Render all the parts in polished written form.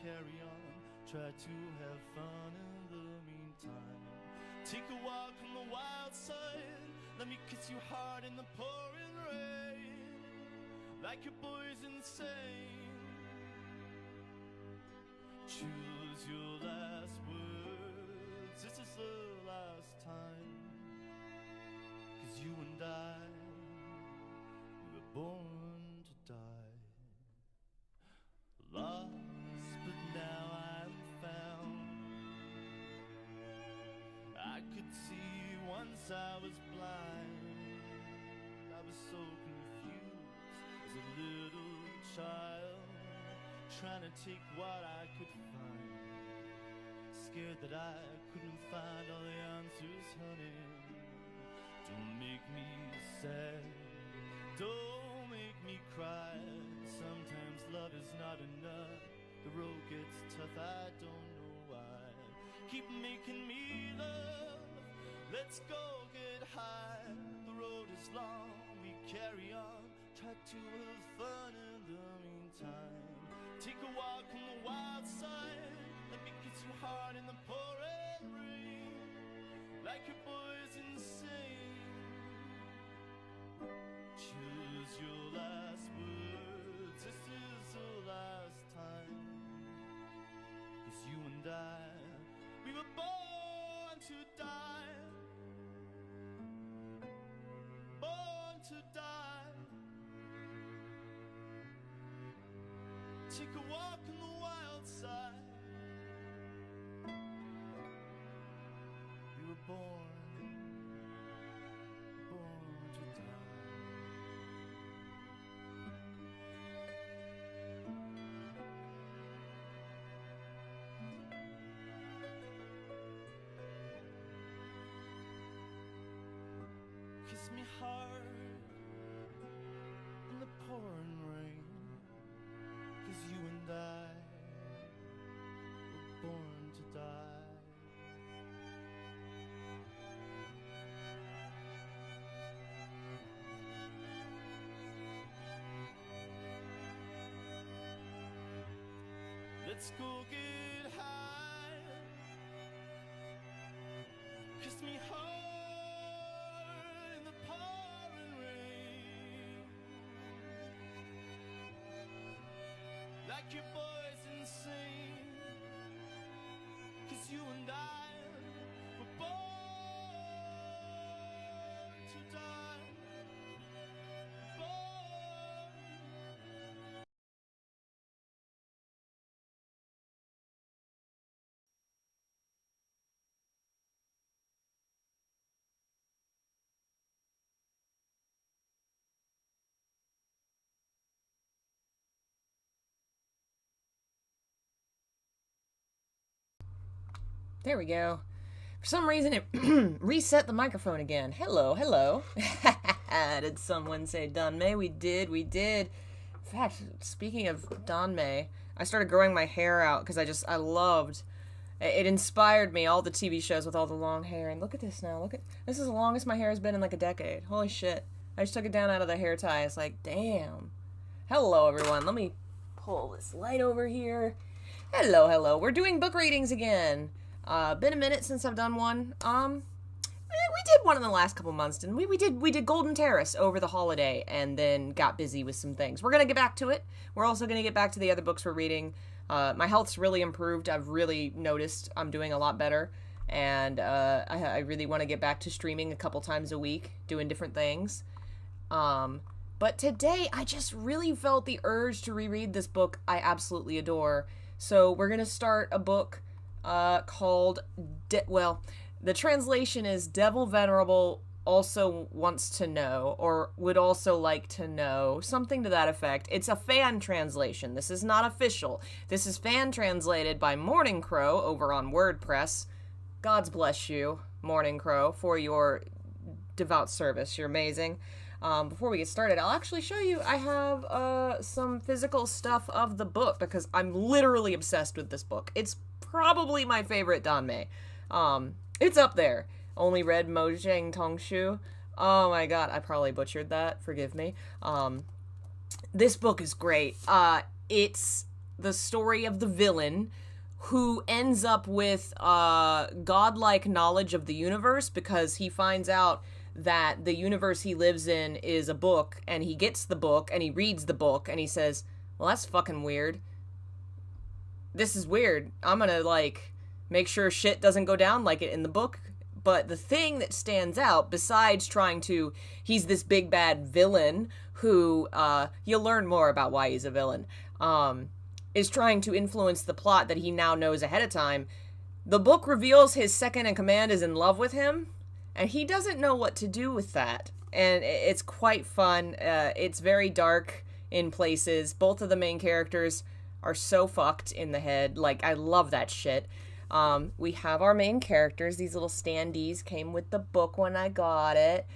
carry on. Try to have fun in the meantime. Take a walk on the wild side. Let me kiss you hard in the pouring rain. Like your boy's insane. Choose your last words. This is the last time. 'Cause you and I, we were born to die. Lost, but now I'm found. I could see once I was blind. I was so confused as a little child, trying to take what I could find. Scared that I couldn't find all the answers, honey. Don't make me sad, don't make me cry. Sometimes love is not enough. The road gets tough, I don't know why. Keep making me love. Let's go get high. The road is long, we carry on. Try to have fun in the meantime. Take a walk on the wild side. Let me kiss you hard in the pouring rain. Like your boy's insane. Choose your last words. This is the last time. 'Cause you and I, we were born to die. Born to die. Take a walk on the wild side. We were born to die. Kiss me hard in the pouring rain. 'Cause you and I were born to die. Let's go get high. Kiss me hard in the pouring rain. Like your boy's insane. 'Cause you and I were born to die. Born. There we go. For some reason, it reset the microphone again. Hello, hello. Did someone say Danmei? We did. In fact, speaking of Danmei, I started growing my hair out because I loved, it inspired me, all the TV shows with all the long hair. And look at this now. This is the longest my hair has been in like a decade. Holy shit. I just took it down out of the hair tie. It's like, damn. Hello, everyone. Let me pull this light over here. Hello, hello. We're doing book readings again. Been a minute since I've done one. We did one in the last couple months, didn't we? We did Golden Terrace over the holiday and then got busy with some things. We're going to get back to it. We're also going to get back to the other books we're reading. My health's really improved. I've really noticed I'm doing a lot better. And I really want to get back to streaming a couple times a week, doing different things. But today, I just really felt the urge to reread this book I absolutely adore. So we're going to start a book called, the translation is Devil Venerable also wants to know, or would also like to know, something to that effect. It's a fan translation. This is not official. This is fan translated by Morning Crow over on WordPress. God's bless you, Morning Crow, for your devout service. You're amazing. Before we get started, I'll actually show you, I have some physical stuff of the book because I'm literally obsessed with this book. It's probably my favorite Danmei. It's up there. Only read Mojang Tongshu. Oh my god, I probably butchered that. Forgive me. This book is great. It's the story of the villain who ends up with godlike knowledge of the universe because he finds out that the universe he lives in is a book, and he gets the book and he reads the book and he says, well, that's fucking weird. This is weird. I'm gonna, like, make sure shit doesn't go down like it in the book. But the thing that stands out, besides he's this big bad villain who, you'll learn more about why he's a villain, is trying to influence the plot that he now knows ahead of time. The book reveals his second in command is in love with him, and he doesn't know what to do with that. And it's quite fun. It's very dark in places. Both of the main characters are so fucked in the head. Like, I love that shit. We have our main characters. These little standees came with the book when I got it.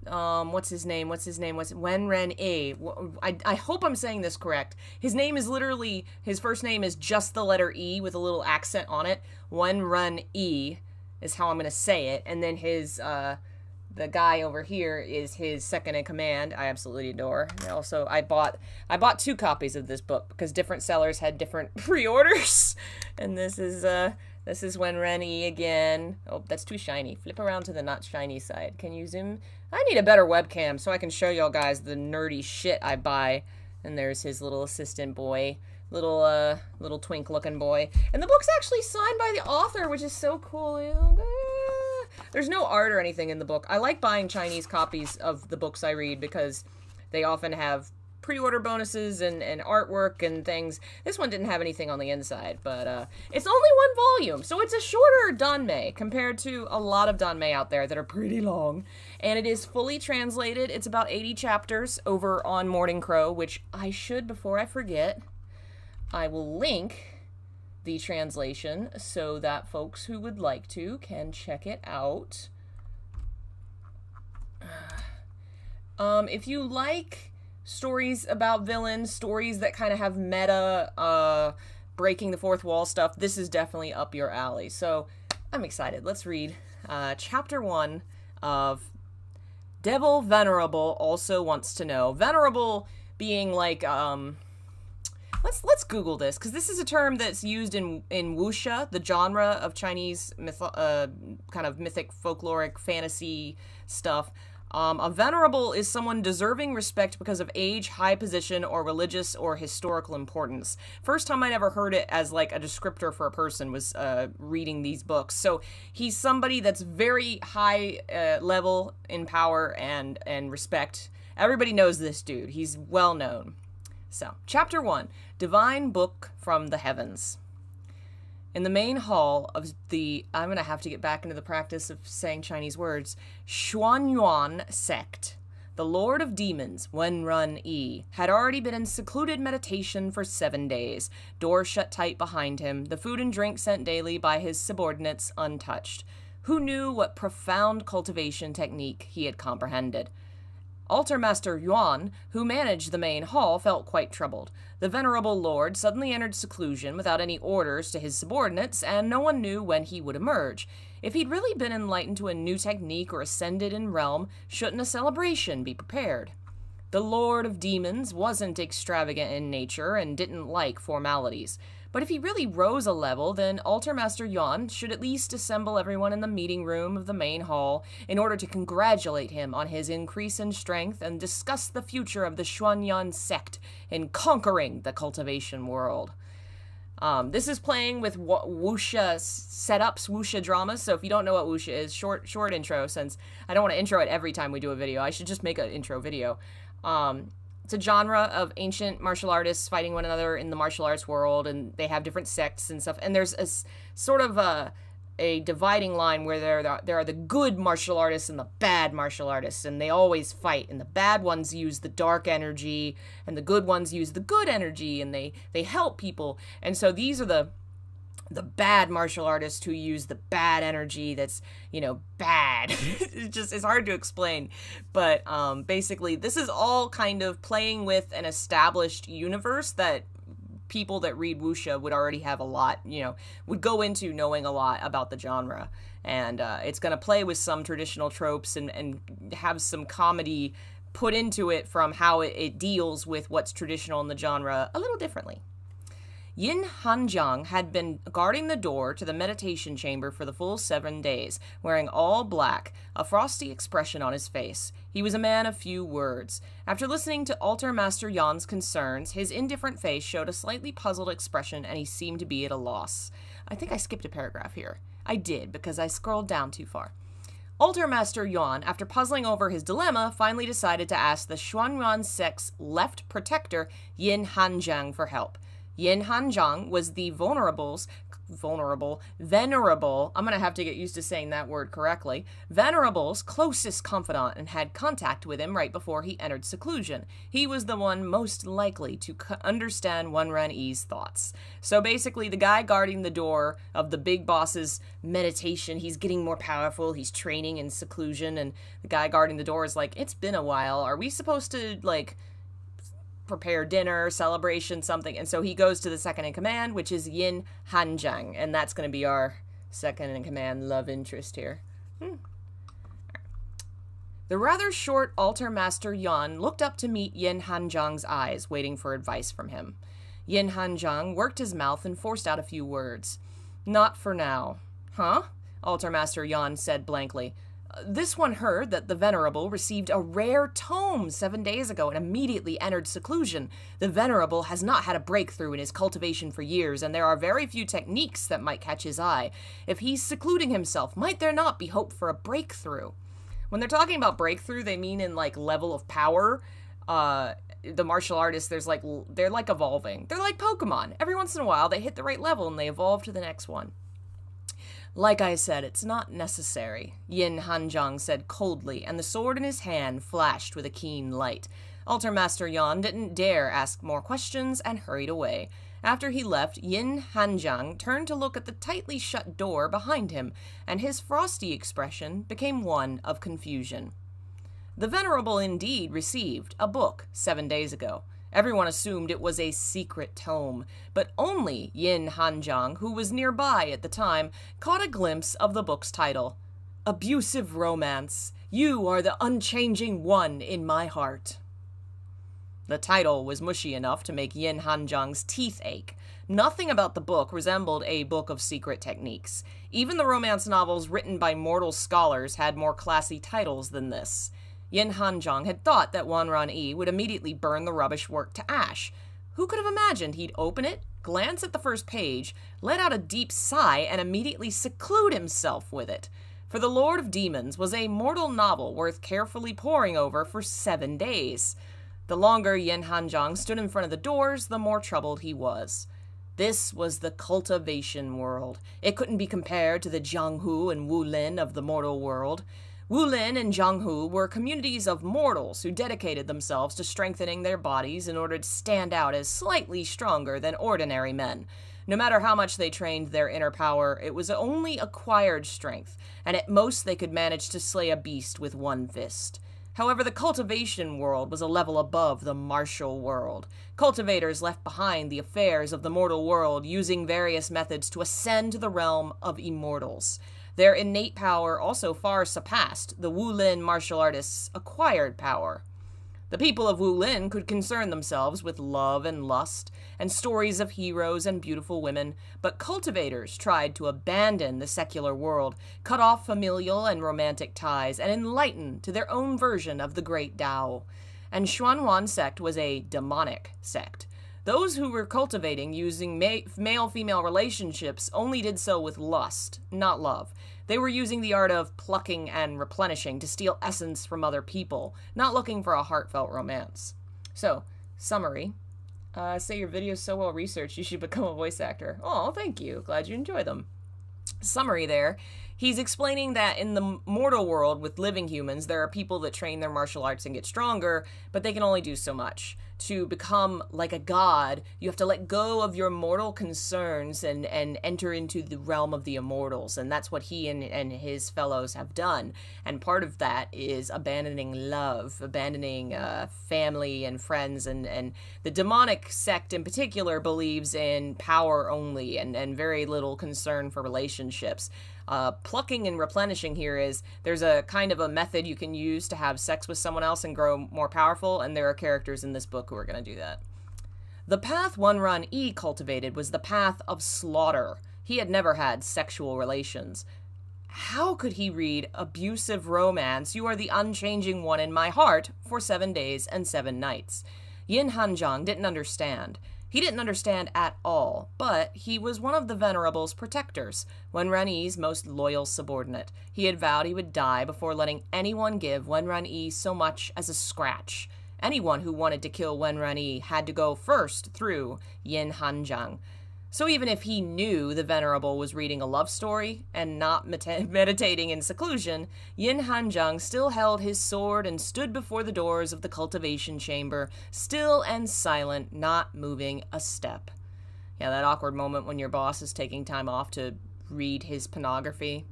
What's his name? Wen E. I hope I'm saying this correct. His first name is just the letter E with a little accent on it. Wen E is how I'm going to say it. And then the guy over here is his second in command. I absolutely adore. And also, I bought 2 copies of this book because different sellers had different pre-orders. And this is Wen Rennie again. Oh, that's too shiny. Flip around to the not shiny side. Can you zoom? I need a better webcam so I can show y'all guys the nerdy shit I buy. And there's his little assistant boy. Little twink looking boy. And the book's actually signed by the author, which is so cool. There's no art or anything in the book. I like buying Chinese copies of the books I read because they often have pre-order bonuses and artwork and things. This one didn't have anything on the inside, but it's only 1 volume, so it's a shorter Danmei compared to a lot of Danmei out there that are pretty long. And it is fully translated. It's about 80 chapters over on Morning Crow, which I should, before I forget, I will link the translation so that folks who would like to can check it out. If you like stories about villains, stories that kind of have meta, breaking the fourth wall stuff, this is definitely up your alley. So I'm excited. Let's read chapter 1 of Devil Venerable Also Wants to Know. Venerable being like, Let's Google this, because this is a term that's used in wuxia, the genre of Chinese kind of mythic, folkloric, fantasy stuff. A venerable is someone deserving respect because of age, high position, or religious or historical importance. First time I'd ever heard it as like a descriptor for a person was reading these books. So he's somebody that's very high level in power and respect. Everybody knows this dude. He's well known. So, Chapter 1, Divine Book from the Heavens. In the main hall of the, I'm going to have to get back into the practice of saying Chinese words, Xuanyuan sect, the Lord of Demons, Wen Yi, had already been in secluded meditation for 7 days, doors shut tight behind him, the food and drink sent daily by his subordinates untouched. Who knew what profound cultivation technique he had comprehended? Altar Master Yuan, who managed the main hall, felt quite troubled. The venerable lord suddenly entered seclusion without any orders to his subordinates, and no one knew when he would emerge. If he'd really been enlightened to a new technique or ascended in realm, shouldn't a celebration be prepared? The Lord of Demons wasn't extravagant in nature and didn't like formalities. But if he really rose a level, then Altar Master Yuan should at least assemble everyone in the meeting room of the main hall in order to congratulate him on his increase in strength and discuss the future of the Xuanyuan sect in conquering the cultivation world. This is playing with wuxia setups, wuxia dramas, so if you don't know what wuxia is, short intro, since I don't want to intro it every time we do a video. I should just make an intro video. It's a genre of ancient martial artists fighting one another in the martial arts world, and they have different sects and stuff. And there's a sort of a dividing line where there are the good martial artists and the bad martial artists, and they always fight. And the bad ones use the dark energy, and the good ones use the good energy, and they help people. And so these are the bad martial artists who use the bad energy that's, bad. It's hard to explain. But basically, this is all kind of playing with an established universe that people that read wuxia would already have a lot, would go into knowing a lot about the genre. And it's going to play with some traditional tropes and have some comedy put into it from how it deals with what's traditional in the genre a little differently. Yin Hanjiang had been guarding the door to the meditation chamber for the full 7 days, wearing all black, a frosty expression on his face. He was a man of few words. After listening to Altar Master Yan's concerns, his indifferent face showed a slightly puzzled expression, and he seemed to be at a loss. I think I skipped a paragraph here. I did, because I scrolled down too far. Altar Master Yuan, after puzzling over his dilemma, finally decided to ask the Xuanyuan sect's left protector, Yin Hanjiang, for help. Yin Hanjiang was the Venerable, I'm going to have to get used to saying that word correctly, Venerable's closest confidant and had contact with him right before he entered seclusion. He was the one most likely to understand Wenren Yi's thoughts. So basically, the guy guarding the door of the big boss's meditation, he's getting more powerful, he's training in seclusion, and the guy guarding the door is like, it's been a while, are we supposed to, prepare dinner, celebration, something? And so he goes to the second in command, which is Yin Hanjiang, and that's going to be our second in command love interest here. The rather short Altar Master Yan looked up to meet Yin Hanjiang's eyes, waiting for advice from him. Yin Hanjiang worked his mouth and forced out a few words. Not for now. Huh? Altar Master Yan said blankly. This one heard that the Venerable received a rare tome 7 days ago and immediately entered seclusion. The Venerable has not had a breakthrough in his cultivation for years, and there are very few techniques that might catch his eye. If he's secluding himself, might there not be hope for a breakthrough? When they're talking about breakthrough, they mean in, level of power. The martial artists, they're evolving. They're like Pokemon. Every once in a while, they hit the right level and they evolve to the next one. Like I said, it's not necessary, Yin Hanjiang said coldly, and the sword in his hand flashed with a keen light. Altar Master Yan didn't dare ask more questions and hurried away. After he left, Yin Hanjiang turned to look at the tightly shut door behind him, and his frosty expression became one of confusion. The Venerable indeed received a book 7 days ago. Everyone assumed it was a secret tome, but only Yin Hanjiang, who was nearby at the time, caught a glimpse of the book's title. Abusive Romance. You are the unchanging one in my heart. The title was mushy enough to make Yin Hanjiang's teeth ache. Nothing about the book resembled a book of secret techniques. Even the romance novels written by mortal scholars had more classy titles than this. Yin Hanjiang had thought that Wenren Yi would immediately burn the rubbish work to ash. Who could have imagined he'd open it, glance at the first page, let out a deep sigh, and immediately seclude himself with it? For The Lord of Demons was a mortal novel worth carefully poring over for 7 days. The longer Yin Hanjiang stood in front of the doors, the more troubled he was. This was the cultivation world. It couldn't be compared to the Jianghu and Wulin of the mortal world. Wulin and Jianghu were communities of mortals who dedicated themselves to strengthening their bodies in order to stand out as slightly stronger than ordinary men. No matter how much they trained their inner power, it was only acquired strength, and at most they could manage to slay a beast with one fist. However, the cultivation world was a level above the martial world. Cultivators left behind the affairs of the mortal world, using various methods to ascend to the realm of immortals. Their innate power also far surpassed the Wulin martial artists' acquired power. The people of Wulin could concern themselves with love and lust, and stories of heroes and beautiful women, but cultivators tried to abandon the secular world, cut off familial and romantic ties, and enlighten to their own version of the great Tao. And Xuanyuan sect was a demonic sect. Those who were cultivating using male-female relationships only did so with lust, not love. They were using the art of plucking and replenishing to steal essence from other people, not looking for a heartfelt romance. So, summary. Say your video's so well researched you should become a voice actor. Oh, thank you. Glad you enjoy them. Summary there. He's explaining that in the mortal world with living humans, there are people that train their martial arts and get stronger, but they can only do so much. To become like a god, you have to let go of your mortal concerns and enter into the realm of the immortals, and that's what he and his fellows have done. And part of that is abandoning love, abandoning family and friends, and the demonic sect in particular believes in power only and very little concern for relationships. Plucking and replenishing here is there's a kind of a method you can use to have sex with someone else and grow more powerful, and there are characters in this book who are going to do that. The path Wenran-yi cultivated was the path of slaughter. He had never had sexual relations. How could he read abusive romance, "You are the unchanging one in my heart," for 7 days and 7 nights? Yin Hanjiang didn't understand. He didn't understand at all, but he was one of the Venerable's protectors, Wenran-yi's most loyal subordinate. He had vowed he would die before letting anyone give Wenran-yi so much as a scratch. Anyone who wanted to kill Wenran-yi had to go first through Yin Hanjiang. So even if he knew the Venerable was reading a love story and not meditating in seclusion, Yin Hanjiang still held his sword and stood before the doors of the cultivation chamber, still and silent, not moving a step. Yeah, that awkward moment when your boss is taking time off to read his pornography.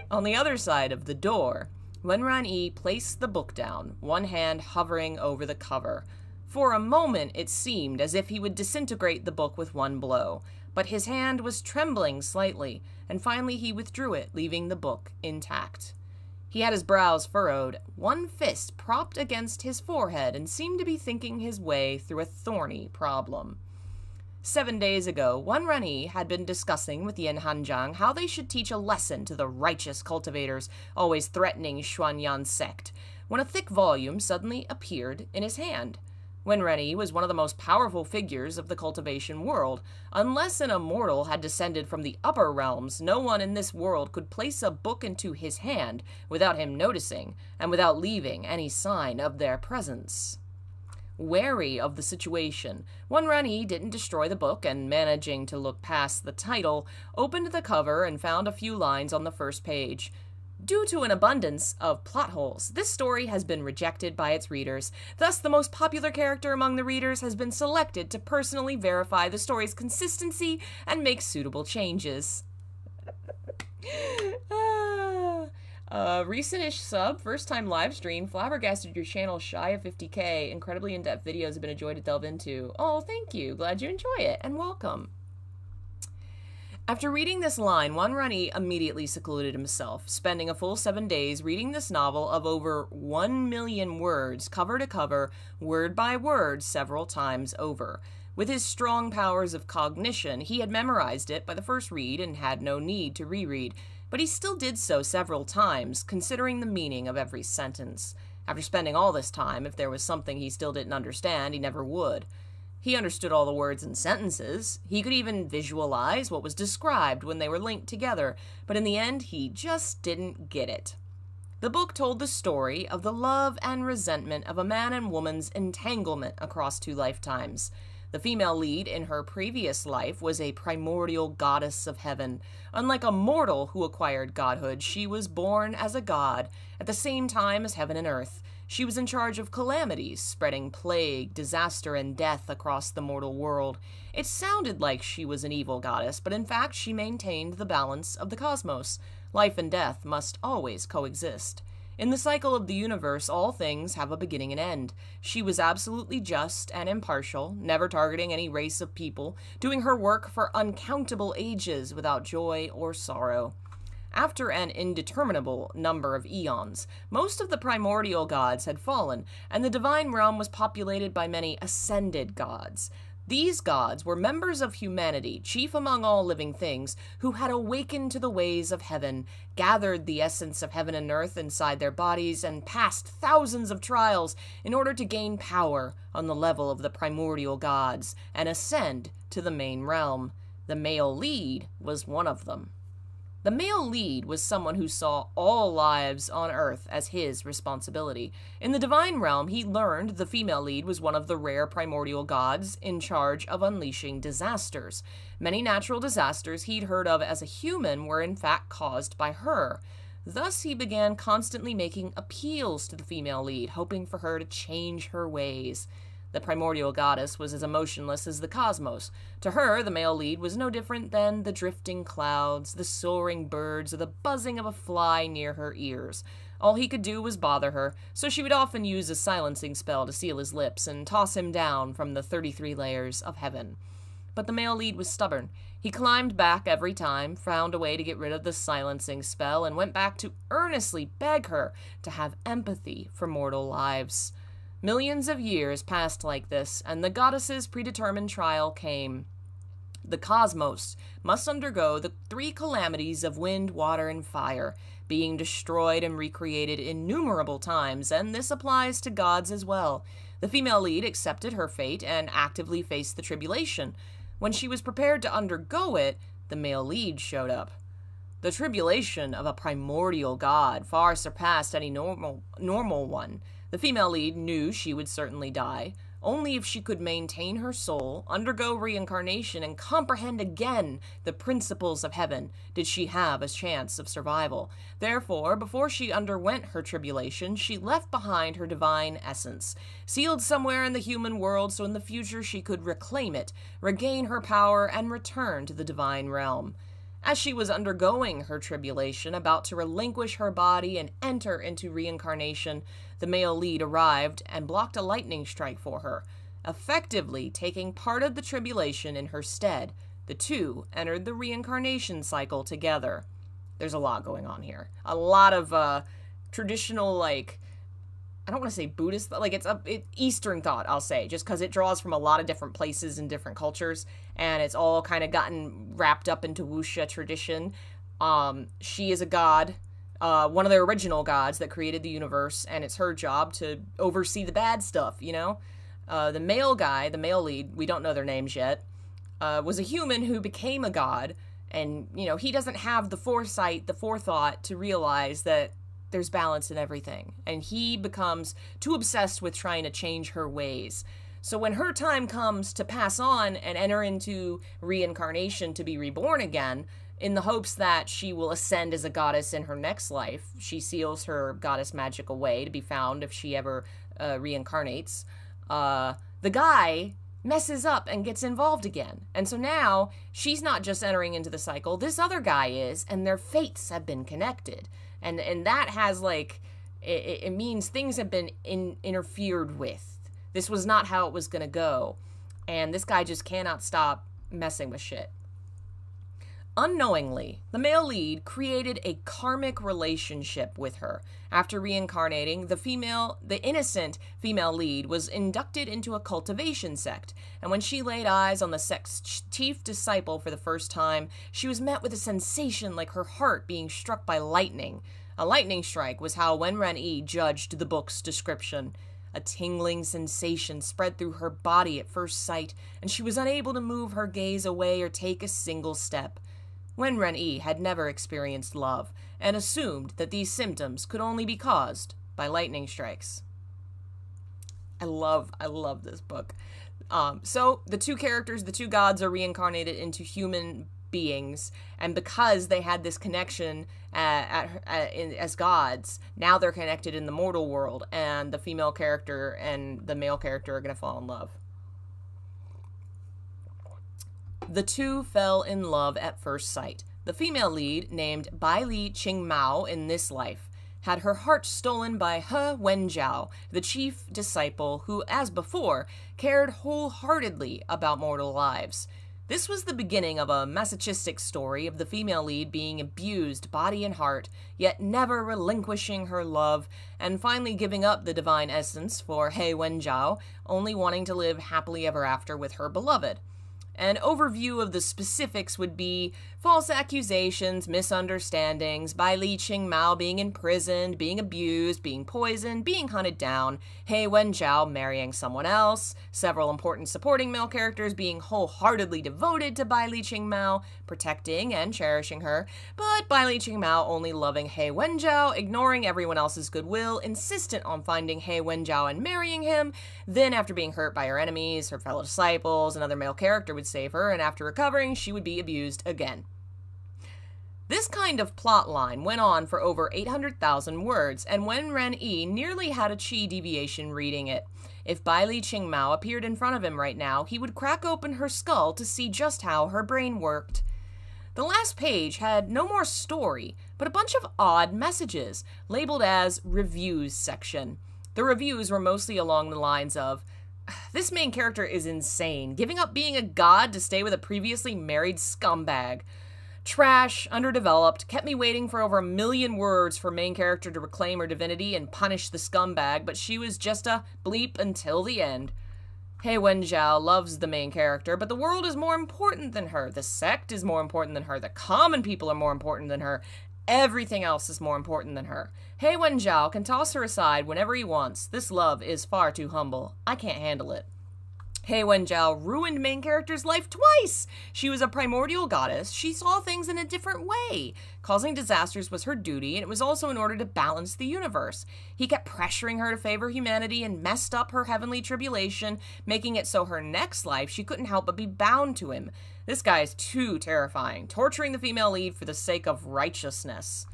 On the other side of the door, Wenran-yi placed the book down, one hand hovering over the cover. For a moment, it seemed as if he would disintegrate the book with one blow, but his hand was trembling slightly, and finally he withdrew it, leaving the book intact. He had his brows furrowed, one fist propped against his forehead, and seemed to be thinking his way through a thorny problem. 7 days ago, Wenran-yi had been discussing with Yin Hanjiang how they should teach a lesson to the righteous cultivators always threatening Xuanyan sect, when a thick volume suddenly appeared in his hand. Wenran-yi was one of the most powerful figures of the cultivation world. Unless an immortal had descended from the upper realms, no one in this world could place a book into his hand without him noticing, and without leaving any sign of their presence. Wary of the situation, Wenran-yi didn't destroy the book, and managing to look past the title, opened the cover and found a few lines on the first page. Due to an abundance of plot holes, this story has been rejected by its readers. Thus, the most popular character among the readers has been selected to personally verify the story's consistency and make suitable changes. Recent-ish sub, first-time live stream, flabbergasted your channel shy of 50k. Incredibly in-depth videos have been a joy to delve into. Oh, thank you. Glad you enjoy it, and welcome. After reading this line, Wenran-yi immediately secluded himself, spending a full 7 days reading this novel of over 1 million words, cover to cover, word by word, several times over. With his strong powers of cognition, he had memorized it by the first read and had no need to reread, but he still did so several times, considering the meaning of every sentence. After spending all this time, if there was something he still didn't understand, he never would. He understood all the words and sentences. He could even visualize what was described when they were linked together, but in the end, he just didn't get it. The book told the story of the love and resentment of a man and woman's entanglement across 2 lifetimes. The female lead in her previous life was a primordial goddess of heaven. Unlike a mortal who acquired godhood, she was born as a god at the same time as heaven and earth. She was in charge of calamities, spreading plague, disaster, and death across the mortal world. It sounded like she was an evil goddess, but in fact she maintained the balance of the cosmos. Life and death must always coexist. In the cycle of the universe, all things have a beginning and end. She was absolutely just and impartial, never targeting any race of people, doing her work for uncountable ages without joy or sorrow. After an indeterminable number of eons, most of the primordial gods had fallen, and the divine realm was populated by many ascended gods. These gods were members of humanity, chief among all living things, who had awakened to the ways of heaven, gathered the essence of heaven and earth inside their bodies, and passed thousands of trials in order to gain power on the level of the primordial gods and ascend to the main realm. The male lead was one of them. The male lead was someone who saw all lives on Earth as his responsibility. In the divine realm, he learned the female lead was one of the rare primordial gods in charge of unleashing disasters. Many natural disasters he'd heard of as a human were in fact caused by her. Thus, he began constantly making appeals to the female lead, hoping for her to change her ways. The primordial goddess was as emotionless as the cosmos. To her, the male lead was no different than the drifting clouds, the soaring birds, or the buzzing of a fly near her ears. All he could do was bother her, so she would often use a silencing spell to seal his lips and toss him down from the 33 layers of heaven. But the male lead was stubborn. He climbed back every time, found a way to get rid of the silencing spell, and went back to earnestly beg her to have empathy for mortal lives. Millions of years passed like this, and the goddess's predetermined trial came. The cosmos must undergo the 3 calamities of wind, water, and fire, being destroyed and recreated innumerable times, and this applies to gods as well. The female lead accepted her fate and actively faced the tribulation. When she was prepared to undergo it, the male lead showed up. The tribulation of a primordial god far surpassed any normal one. The female lead knew she would certainly die. Only if she could maintain her soul, undergo reincarnation, and comprehend again the principles of heaven did she have a chance of survival. Therefore, before she underwent her tribulation, she left behind her divine essence, sealed somewhere in the human world so in the future she could reclaim it, regain her power, and return to the divine realm. As she was undergoing her tribulation, about to relinquish her body and enter into reincarnation, the male lead arrived and blocked a lightning strike for her, effectively taking part of the tribulation in her stead. The two entered the reincarnation cycle together. There's a lot going on here. A lot of traditional, I don't want to say Buddhist, it's Eastern thought, I'll say, just because it draws from a lot of different places and different cultures, and it's all kind of gotten wrapped up into wuxia tradition. She is a god, one of the original gods that created the universe, and it's her job to oversee the bad stuff, The male guy, the male lead, we don't know their names yet, was a human who became a god, and, he doesn't have the foresight, the forethought to realize that there's balance in everything, and he becomes too obsessed with trying to change her ways. So when her time comes to pass on and enter into reincarnation to be reborn again, in the hopes that she will ascend as a goddess in her next life, she seals her goddess magic away to be found if she ever reincarnates. The guy messes up and gets involved again. And so now she's not just entering into the cycle, this other guy is, and their fates have been connected. And that has, it means things have been interfered with. This was not how it was going to go. And this guy just cannot stop messing with shit. Unknowingly, the male lead created a karmic relationship with her. After reincarnating, the innocent female lead was inducted into a cultivation sect, and when she laid eyes on the sect's chief disciple for the first time, she was met with a sensation like her heart being struck by lightning. A lightning strike was how Wen-Ren-Yi judged the book's description. A tingling sensation spread through her body at first sight, and she was unable to move her gaze away or take a single step. Wen-Ren-Yi had never experienced love, and assumed that these symptoms could only be caused by lightning strikes. I love this book. So the two characters, the two gods, are reincarnated into human beings, and because they had this connection as gods, now they're connected in the mortal world, and the female character and the male character are going to fall in love. The two fell in love at first sight. The female lead, named Bai Li Qing Mao in this life, had her heart stolen by He Wenjiao, the chief disciple who, as before, cared wholeheartedly about mortal lives. This was the beginning of a masochistic story of the female lead being abused body and heart, yet never relinquishing her love, and finally giving up the divine essence for He Wenjiao, only wanting to live happily ever after with her beloved. An overview of the specifics would be false accusations, misunderstandings, Bai Li Qing Mao being imprisoned, being abused, being poisoned, being hunted down, He Wenjiao marrying someone else, several important supporting male characters being wholeheartedly devoted to Bai Li Qing Mao, protecting and cherishing her, but Bai Li Qing Mao only loving He Wenjiao, ignoring everyone else's goodwill, insistent on finding He Wenjiao and marrying him. Then, after being hurt by her enemies, her fellow disciples, another male character would save her, and after recovering, she would be abused again. This kind of plot line went on for over 800,000 words, and Wen-Ren-Yi nearly had a chi deviation reading it. If Bai Li Qing Mao appeared in front of him right now, he would crack open her skull to see just how her brain worked. The last page had no more story, but a bunch of odd messages, labeled as Reviews section. The reviews were mostly along the lines of, This main character is insane, giving up being a god to stay with a previously married scumbag. Trash, underdeveloped, kept me waiting for over 1 million words for main character to reclaim her divinity and punish the scumbag, but she was just a bleep until the end. He Wenjiao loves the main character, but the world is more important than her. The sect is more important than her. The common people are more important than her. Everything else is more important than her. He Wenjiao can toss her aside whenever he wants. This love is far too humble. I can't handle it. He Wenjiao ruined main character's life twice. She was a primordial goddess. She saw things in a different way. Causing disasters was her duty, and it was also in order to balance the universe. He kept pressuring her to favor humanity and messed up her heavenly tribulation, making it so her next life she couldn't help but be bound to him. This guy is too terrifying, torturing the female lead for the sake of righteousness.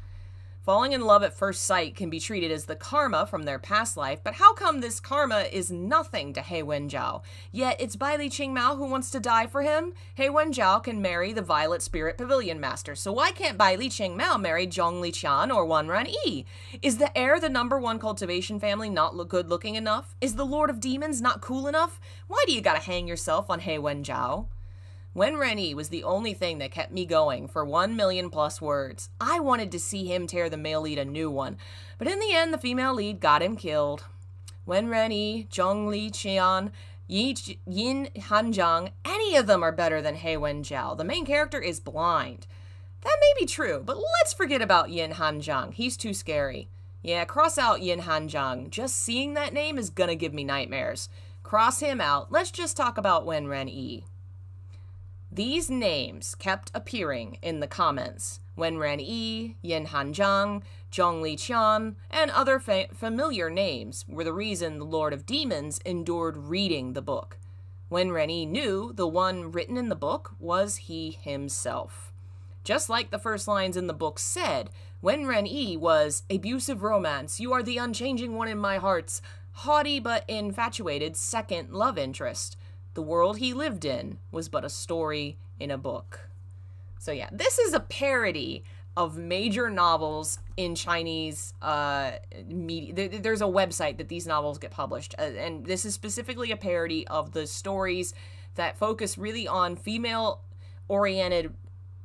Falling in love at first sight can be treated as the karma from their past life, but how come this karma is nothing to He Wenjiao? Yet it's Bai Li Qingmao who wants to die for him? He Wenjiao can marry the Violet Spirit Pavilion Master, so why can't Bai Li Qingmao marry Zhong Liqian or Wan Ran Yi? Is the heir the #1 cultivation family not good looking enough? Is the Lord of Demons not cool enough? Why do you gotta hang yourself on He Wenjiao? Wen Renyi was the only thing that kept me going for 1 million plus words. I wanted to see him tear the male lead a new one, but in the end the female lead got him killed. Wen Renyi, Zhong Liqian, Yin Hanjiang, any of them are better than He Wenjiao. The main character is blind. That may be true, but let's forget about Yin Hanjiang. He's too scary. Yeah, cross out Yin Hanjiang. Just seeing that name is gonna give me nightmares. Cross him out. Let's just talk about Wen Renyi. These names kept appearing in the comments. Wen Renyi, Yin Hanjiang, Zhong Liqian, and other familiar names were the reason the Lord of Demons endured reading the book. Wen Renyi knew the one written in the book was he himself. Just like the first lines in the book said, Wen Renyi was abusive romance, you are the unchanging one in my heart's haughty but infatuated second love interest. The world he lived in was but a story in a book. So yeah, this is a parody of major novels in Chinese media. There's a website that these novels get published, and this is specifically a parody of the stories that focus really on female-oriented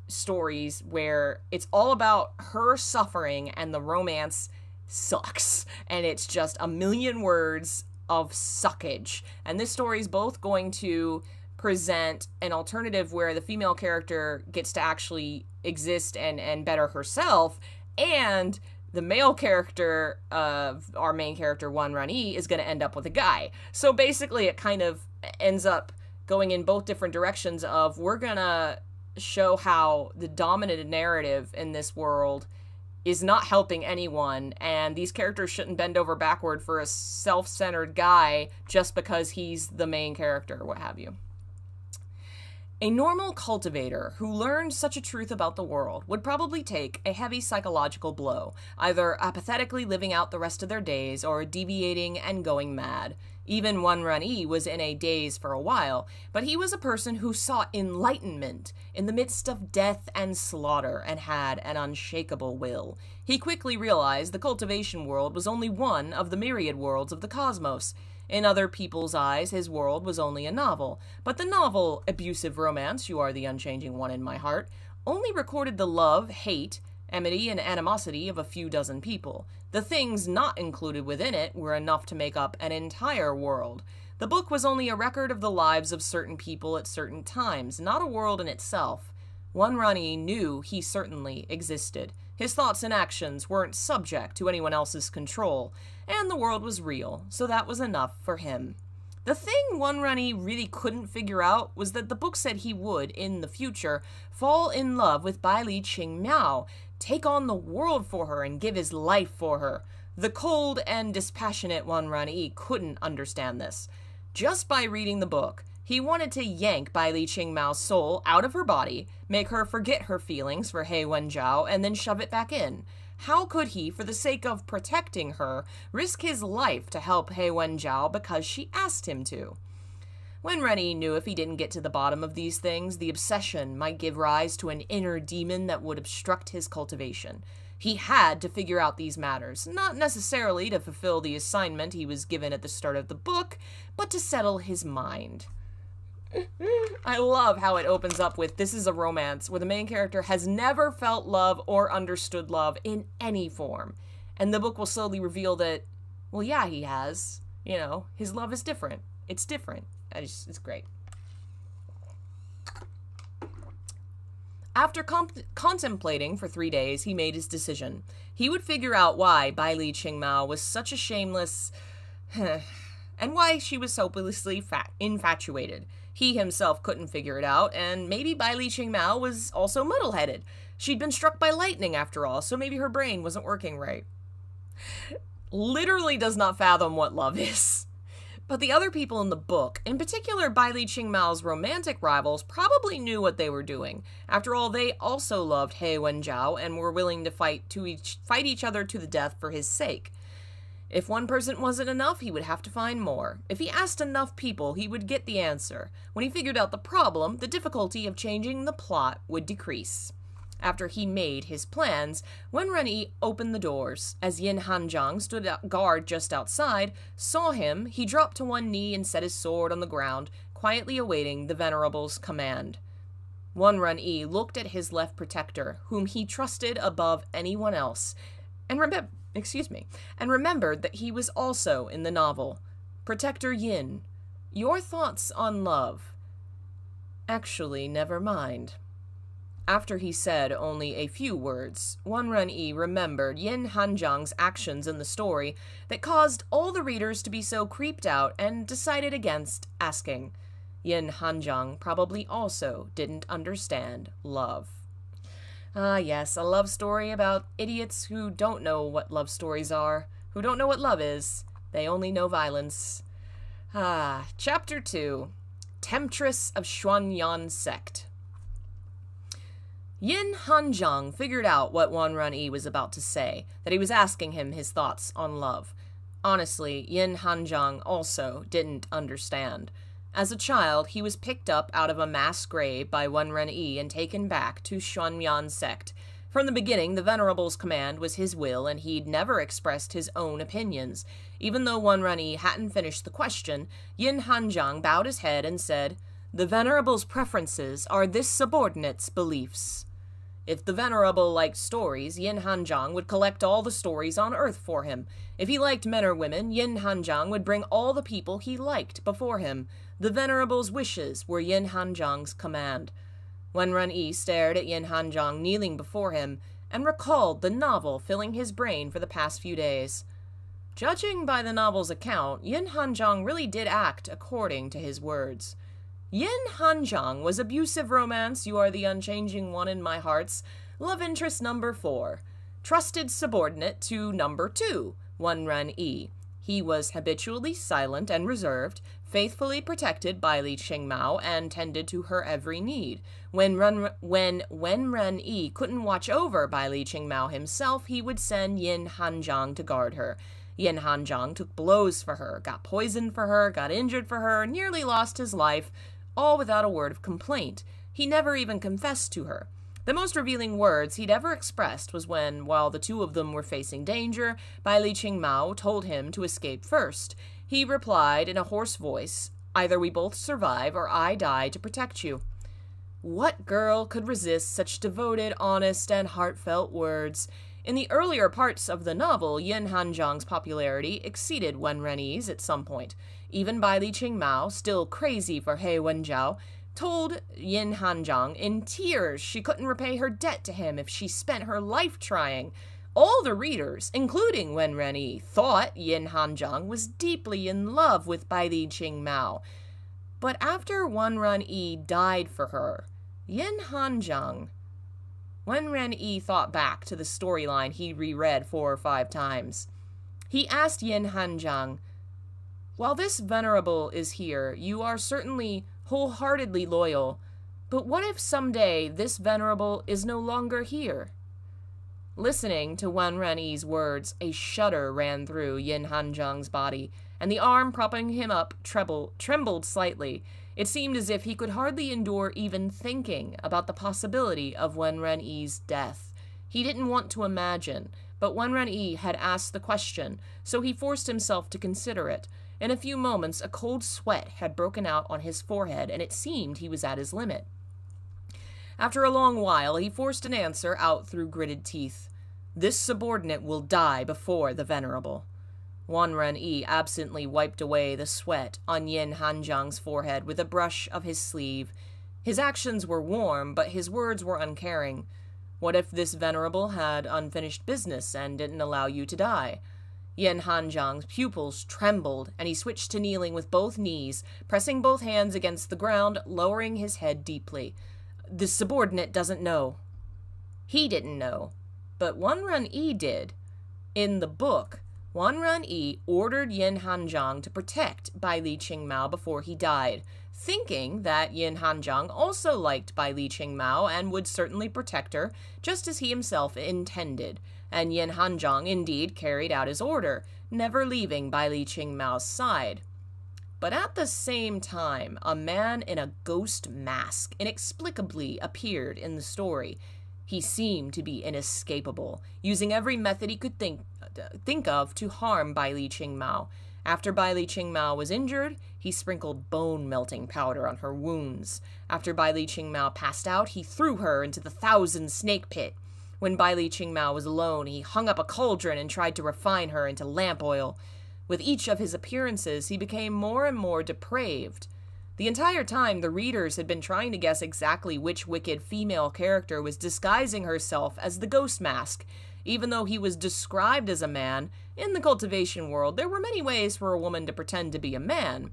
stories where it's all about her suffering and the romance sucks, and it's just 1 million words of suckage. And this story is both going to present an alternative where the female character gets to actually exist and better herself, and the male character of our main character, Wan Ranyi, is going to end up with a guy. So basically it kind of ends up going in both different directions of, we're going to show how the dominant narrative in this world is not helping anyone, and these characters shouldn't bend over backward for a self-centered guy just because he's the main character, what have you. A normal cultivator who learned such a truth about the world would probably take a heavy psychological blow, either apathetically living out the rest of their days or deviating and going mad. Even Wan Ranyi was in a daze for a while, but he was a person who sought enlightenment in the midst of death and slaughter and had an unshakable will. He quickly realized the cultivation world was only one of the myriad worlds of the cosmos. In other people's eyes, his world was only a novel, but the novel, Abusive Romance, You Are the Unchanging One in My Heart, only recorded the love, hate, enmity, and animosity of a few dozen people. The things not included within it were enough to make up an entire world. The book was only a record of the lives of certain people at certain times, not a world in itself. Wan Ranyi knew he certainly existed. His thoughts and actions weren't subject to anyone else's control, and the world was real, so that was enough for him. The thing Wan Ranyi really couldn't figure out was that the book said he would, in the future, fall in love with Bai Li Qingmao, take on the world for her and give his life for her. The cold and dispassionate Wan Ranyi couldn't understand this. Just by reading the book, he wanted to yank Bai Li Qingmao's soul out of her body, make her forget her feelings for He Wenjiao, and then shove it back in. How could he, for the sake of protecting her, risk his life to help He Wenjiao because she asked him to? Wan Ranyi knew if he didn't get to the bottom of these things, the obsession might give rise to an inner demon that would obstruct his cultivation. He had to figure out these matters, not necessarily to fulfill the assignment he was given at the start of the book, but to settle his mind. I love how it opens up with, this is a romance where the main character has never felt love or understood love in any form. And the book will slowly reveal that, well, yeah, he has. You know, his love is different. It's different. It's great. After contemplating for 3 days, he made his decision. He would figure out why Bai Li Qingmao was such a shameless... and why she was hopelessly infatuated. He himself couldn't figure it out, and maybe Bai Li Qingmao was also muddle-headed. She'd been struck by lightning after all, so maybe her brain wasn't working right. Literally does not fathom what love is. But the other people in the book, in particular Bai Li Qingmao's romantic rivals, probably knew what they were doing. After all, they also loved He Wenjiao and were willing to fight each other to the death for his sake. If one person wasn't enough, he would have to find more. If he asked enough people, he would get the answer. When he figured out the problem, the difficulty of changing the plot would decrease. After he made his plans, Wen Renyi opened the doors. As Yin Hanjiang stood guard just outside, saw him, he dropped to one knee and set his sword on the ground, quietly awaiting the Venerable's command. Wen Renyi looked at his left protector, whom he trusted above anyone else, and remembered that he was also in the novel. Protector Yin, your thoughts on love? Actually, never mind. After he said only a few words, Wen Renyi remembered Yin Hanjiang's actions in the story that caused all the readers to be so creeped out and decided against asking. Yin Hanjiang probably also didn't understand love. Ah, yes, a love story about idiots who don't know what love stories are, who don't know what love is. They only know violence. Ah, Chapter 2, Temptress of Xuanyan Sect. Yin Hanjiang figured out what Wen Renyi was about to say, that he was asking him his thoughts on love. Honestly, Yin Hanjiang also didn't understand. As a child, he was picked up out of a mass grave by Wen Renyi and taken back to Xuanyan Sect. From the beginning, the Venerable's command was his will, and he'd never expressed his own opinions. Even though Wen Renyi hadn't finished the question, Yin Hanjiang bowed his head and said, "The Venerable's preferences are this subordinate's beliefs." If the Venerable liked stories, Yin Hanjiang would collect all the stories on Earth for him. If he liked men or women, Yin Hanjiang would bring all the people he liked before him. The Venerable's wishes were Yin Hanjiang's command. Wen Renyi stared at Yin Hanjiang kneeling before him and recalled the novel filling his brain for the past few days. Judging by the novel's account, Yin Hanjiang really did act according to his words. Yin Hanjiang was abusive romance, you are the unchanging one in my hearts, love interest number 4. Trusted subordinate to number 2, Wen Renyi. He was habitually silent and reserved, faithfully protected Bai Li Qingmao and tended to her every need. When Wen Renyi couldn't watch over Bai Li Qingmao himself, he would send Yin Hanjiang to guard her. Yin Hanjiang took blows for her, got poisoned for her, got injured for her, nearly lost his life, all without a word of complaint. He never even confessed to her. The most revealing words he'd ever expressed was when, while the two of them were facing danger, Bai Li Qingmao told him to escape first. He replied in a hoarse voice, "Either we both survive or I die to protect you." What girl could resist such devoted, honest, and heartfelt words? In the earlier parts of the novel, Yin Hanjiang's popularity exceeded Wen Renyi's at some point. Even Bai Li Qingmao, still crazy for He Wenjiao, told Yin Hanjiang in tears she couldn't repay her debt to him if she spent her life trying. All the readers, including Wen Renyi, thought Yin Hanjiang was deeply in love with Bai Li Qingmao. But after Wen Renyi died for her, Wen Renyi thought back to the storyline he reread 4 or 5 times. He asked Yin Hanjiang, "While this Venerable is here, you are certainly wholeheartedly loyal, but what if someday this Venerable is no longer here?" Listening to Wen Renyi's words, a shudder ran through Yin Hanjiang's body, and the arm propping him up trembled slightly. It seemed as if he could hardly endure even thinking about the possibility of Wen Renyi's death. He didn't want to imagine, but Wenren-yi had asked the question, so he forced himself to consider it. In a few moments, a cold sweat had broken out on his forehead, and it seemed he was at his limit. After a long while, he forced an answer out through gritted teeth. "This subordinate will die before the Venerable." Wenren-yi absently wiped away the sweat on Yin Hanjiang's forehead with a brush of his sleeve. His actions were warm, but his words were uncaring. What if this Venerable had unfinished business and didn't allow you to die? Yin Hanjiang's pupils trembled, and he switched to kneeling with both knees, pressing both hands against the ground, lowering his head deeply. "The subordinate doesn't know." He didn't know, but Wenren-yi did. In the book, Wenren-yi ordered Yin Hanjiang to protect Bai Li Qingmao before he died, thinking that Yin Hanjiang also liked Bai Li Qingmao and would certainly protect her, just as he himself intended. And Yin Hanjiang indeed carried out his order, never leaving Bai Li Qingmao's side. But at the same time, a man in a ghost mask inexplicably appeared in the story. He seemed to be inescapable, using every method he could think of to harm Bai Li Qingmao. After Bai Li Qingmao was injured, he sprinkled bone-melting powder on her wounds. After Bai Li Qingmao passed out, he threw her into the 1,000 snake pit. When Bai Li Qingmao was alone, he hung up a cauldron and tried to refine her into lamp oil. With each of his appearances, he became more and more depraved. The entire time, the readers had been trying to guess exactly which wicked female character was disguising herself as the ghost mask. Even though he was described as a man, in the cultivation world, there were many ways for a woman to pretend to be a man.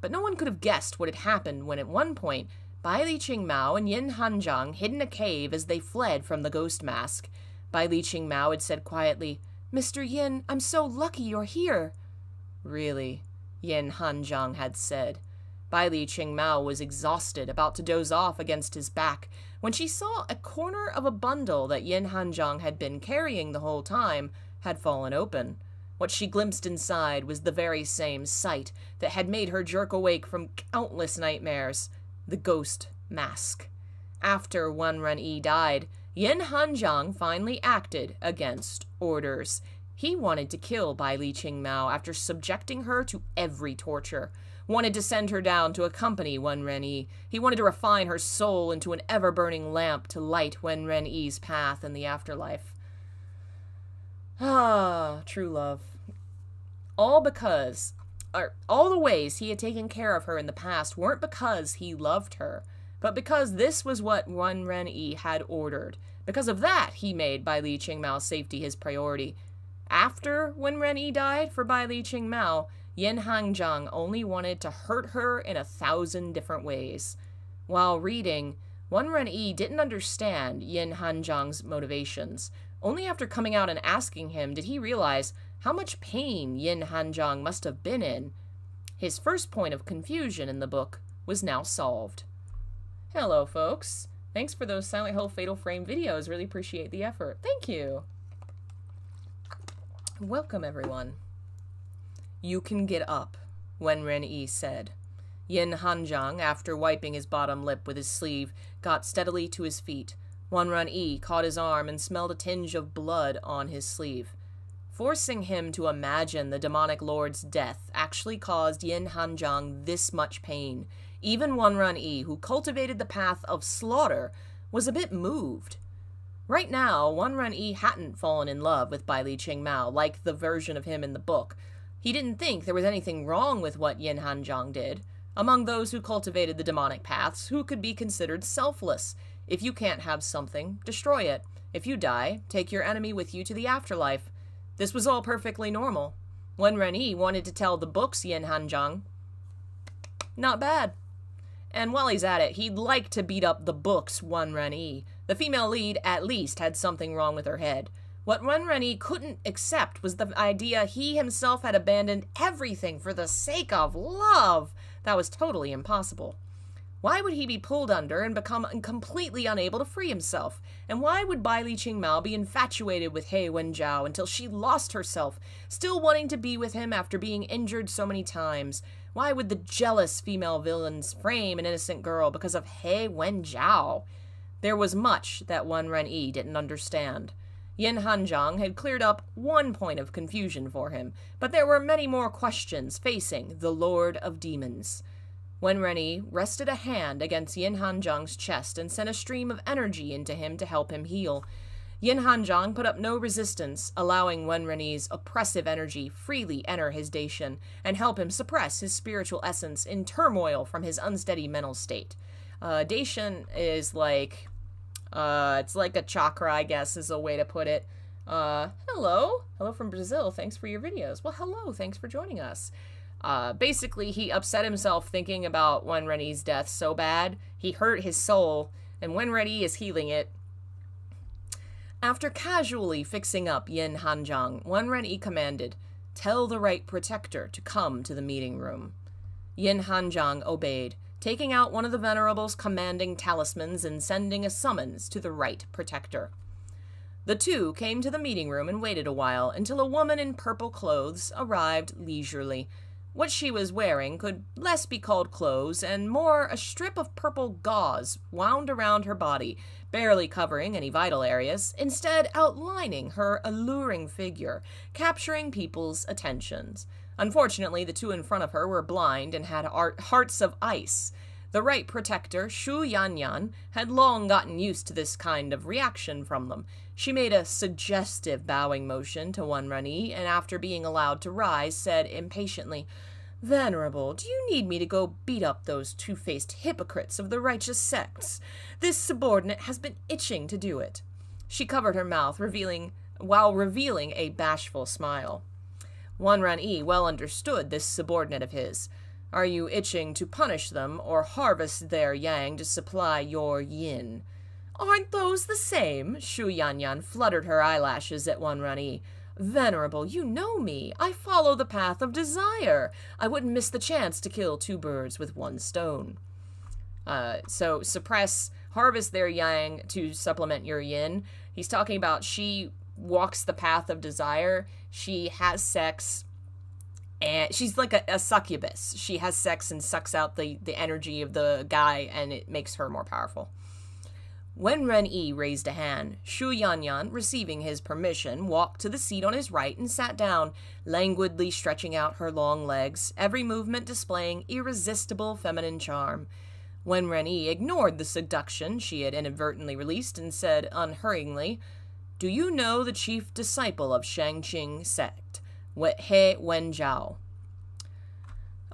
But no one could have guessed what had happened when at one point, Bai Li Qingmao and Yin Hanjiang hid in a cave as they fled from the ghost mask. Bai Li Qingmao had said quietly, "Mr. Yin, I'm so lucky you're here." "Really?" Yin Hanjiang had said. Bai Li Qingmao was exhausted, about to doze off against his back, when she saw a corner of a bundle that Yin Hanjiang had been carrying the whole time had fallen open. What she glimpsed inside was the very same sight that had made her jerk awake from countless nightmares: the ghost mask. After Wenren-yi died, Yin Hanjiang finally acted against orders. He wanted to kill Bai Li Qingmao after subjecting her to every torture. Wanted to send her down to accompany Wenren-yi. He wanted to refine her soul into an ever-burning lamp to light Wenren-yi's path in the afterlife. Ah, true love. All the ways he had taken care of her in the past weren't because he loved her, but because this was what Wenren-yi had ordered. Because of that, he made Bai Li Qingmao's safety his priority. After Wenren-yi died for Bai Li Qingmao, Yin Hanjiang only wanted to hurt her in 1,000 different ways. While reading, Wenren-yi didn't understand Yin Hanjiang's motivations. Only after coming out and asking him did he realize how much pain Yin Hanjiang must have been in. His first point of confusion in the book was now solved. Hello, folks. Thanks for those Silent Hill Fatal Frame videos. Really appreciate the effort. Thank you. Welcome, everyone. "You can get up," Wenren-yi said. Yin Hanjiang, after wiping his bottom lip with his sleeve, got steadily to his feet. Wenren-yi caught his arm and smelled a tinge of blood on his sleeve. Forcing him to imagine the demonic lord's death actually caused Yin Hanjiang this much pain. Even Wenren-yi, who cultivated the path of slaughter, was a bit moved. Right now, Wenren-yi hadn't fallen in love with Bai Li Qingmao, like the version of him in the book. He didn't think there was anything wrong with what Yin Hanjiang did. Among those who cultivated the demonic paths, who could be considered selfless? If you can't have something, destroy it. If you die, take your enemy with you to the afterlife. This was all perfectly normal. Wenren-yi wanted to tell the book's Yin Hanjiang, not bad. And while he's at it, he'd like to beat up the book's Wenren-yi. The female lead at least had something wrong with her head. What Wenren-yi couldn't accept was the idea he himself had abandoned everything for the sake of love. That was totally impossible. Why would he be pulled under and become completely unable to free himself? And why would Bai Li Qingmao be infatuated with He Wenjiao until she lost herself, still wanting to be with him after being injured so many times? Why would the jealous female villains frame an innocent girl because of He Wenjiao? There was much that Wen Renyi didn't understand. Yin Hanzhang had cleared up one point of confusion for him, but there were many more questions facing the Lord of Demons. Wen Renyi rested a hand against Yin Hanzhang's chest and sent a stream of energy into him to help him heal. Yin Hanzhang put up no resistance, allowing Wen Renyi's oppressive energy freely enter his Daishin and help him suppress his spiritual essence in turmoil from his unsteady mental state. Daishin is like, it's like a chakra, I guess, is a way to put it. Hello from Brazil, thanks for your videos. Well, hello, thanks for joining us. Basically, he upset himself thinking about Wen Renyi's death so bad, he hurt his soul, and Wen Renyi is healing it. After casually fixing up Yin Hanzhang, Wen Renyi commanded, "Tell the right protector to come to the meeting room." Yin Hanzhang obeyed, taking out one of the Venerable's commanding talismans and sending a summons to the right protector. The two came to the meeting room and waited a while until a woman in purple clothes arrived leisurely. What she was wearing could less be called clothes and more a strip of purple gauze wound around her body, barely covering any vital areas, instead outlining her alluring figure, capturing people's attentions. Unfortunately, the two in front of her were blind and had hearts of ice. The right protector, Shu Yanyan, had long gotten used to this kind of reaction from them. She made a suggestive bowing motion to Wen Renyi, and after being allowed to rise, said impatiently, "Venerable, do you need me to go beat up those two-faced hypocrites of the righteous sects? This subordinate has been itching to do it." She covered her mouth, while revealing a bashful smile. Wen Renyi well understood this subordinate of his. Are you itching to punish them or harvest their yang to supply your yin? Aren't those the same? Shu Yanyan fluttered her eyelashes at Wen Renyi. Venerable, you know me. I follow the path of desire. I wouldn't miss the chance to kill two birds with one stone. So harvest their yang to supplement your yin. He's talking about she walks the path of desire. She has sex. And she's like a succubus. She has sex and sucks out the energy of the guy, and it makes her more powerful. Wen Renyi raised a hand. Shu Yanyan, receiving his permission, walked to the seat on his right and sat down, languidly stretching out her long legs, every movement displaying irresistible feminine charm. Wen Renyi ignored the seduction she had inadvertently released and said unhurriedly, "Do you know the chief disciple of Shangqing sect? He Wenjiao."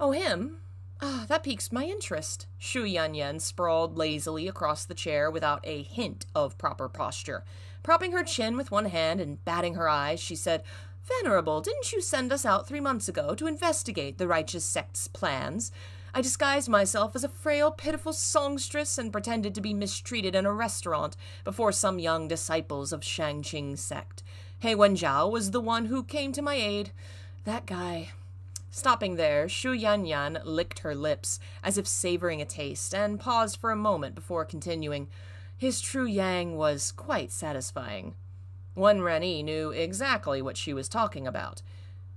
"Oh, him? That piques my interest." Shu Yanyan sprawled lazily across the chair without a hint of proper posture. Propping her chin with one hand and batting her eyes, she said, "Venerable, didn't you send us out 3 months ago to investigate the righteous sect's plans? I disguised myself as a frail, pitiful songstress and pretended to be mistreated in a restaurant before some young disciples of Shangqing sect. He Wenjiao was the one who came to my aid. That guy." Stopping there, Shu Yanyan licked her lips, as if savoring a taste, and paused for a moment before continuing. His true yang was quite satisfying. Wen Renyi knew exactly what she was talking about.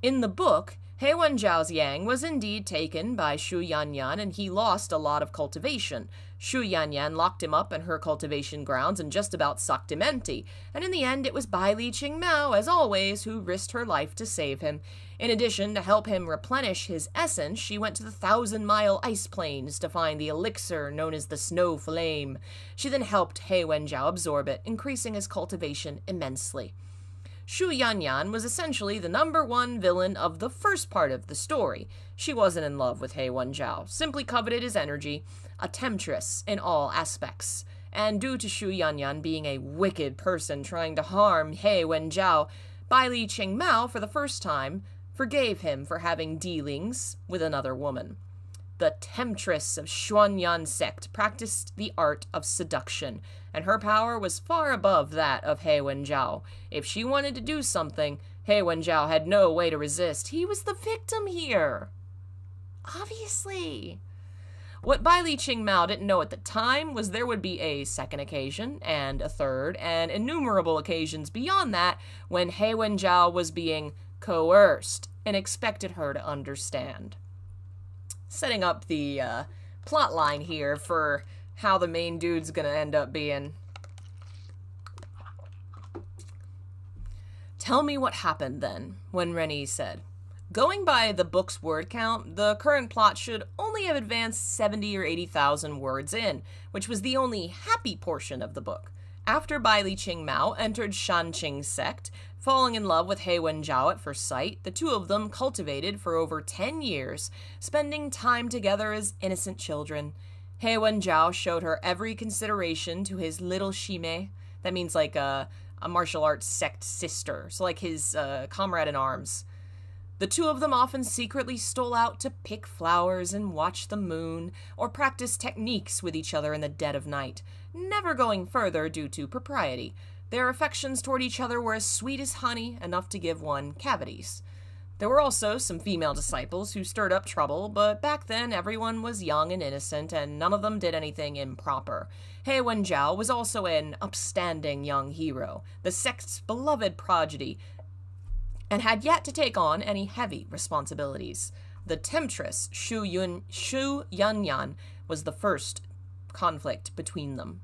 In the book, He Wenjiao's yang was indeed taken by Shu Yanyan, and he lost a lot of cultivation. Shu Yanyan locked him up in her cultivation grounds and just about sucked him empty, and in the end it was Bai Li Qingmao, as always, who risked her life to save him. In addition, to help him replenish his essence, she went to the 1,000-mile ice plains to find the elixir known as the Snow Flame. She then helped He Wenjiao absorb it, increasing his cultivation immensely. Shu Yanyan was essentially the #1 villain of the first part of the story. She wasn't in love with He Wenjiao, simply coveted his energy, a temptress in all aspects. And due to Shu Yanyan being a wicked person trying to harm He Wenjiao, Bai Li Qingmao, for the first time, forgave him for having dealings with another woman. The temptress of Xuanyan sect practiced the art of seduction, and her power was far above that of He Wenjiao. If she wanted to do something, He Wenjiao had no way to resist. He was the victim here. Obviously. What Bai Li Qingmao didn't know at the time was there would be a second occasion, and a third, and innumerable occasions beyond that when He Wenjiao was being coerced and expected her to understand. Setting up the plot line here for how the main dude's gonna end up being. Tell me what happened then, Wenren said. Going by the book's word count, the current plot should only have advanced 70 or 80,000 words in, which was the only happy portion of the book. After Bai Li Qing Mao entered Shanqing's sect, falling in love with He Wenjiao at first sight, the two of them cultivated for over 10 years, spending time together as innocent children. He Wenjiao showed her every consideration to his little Shime. That means like a martial arts sect sister, so like his comrade in arms. The two of them often secretly stole out to pick flowers and watch the moon, or practice techniques with each other in the dead of night, never going further due to propriety. Their affections toward each other were as sweet as honey, enough to give one cavities. There were also some female disciples who stirred up trouble, but back then everyone was young and innocent, and none of them did anything improper. He Wenjiao was also an upstanding young hero, the sect's beloved prodigy, and had yet to take on any heavy responsibilities. The temptress, Shu Yanyan, was the first conflict between them.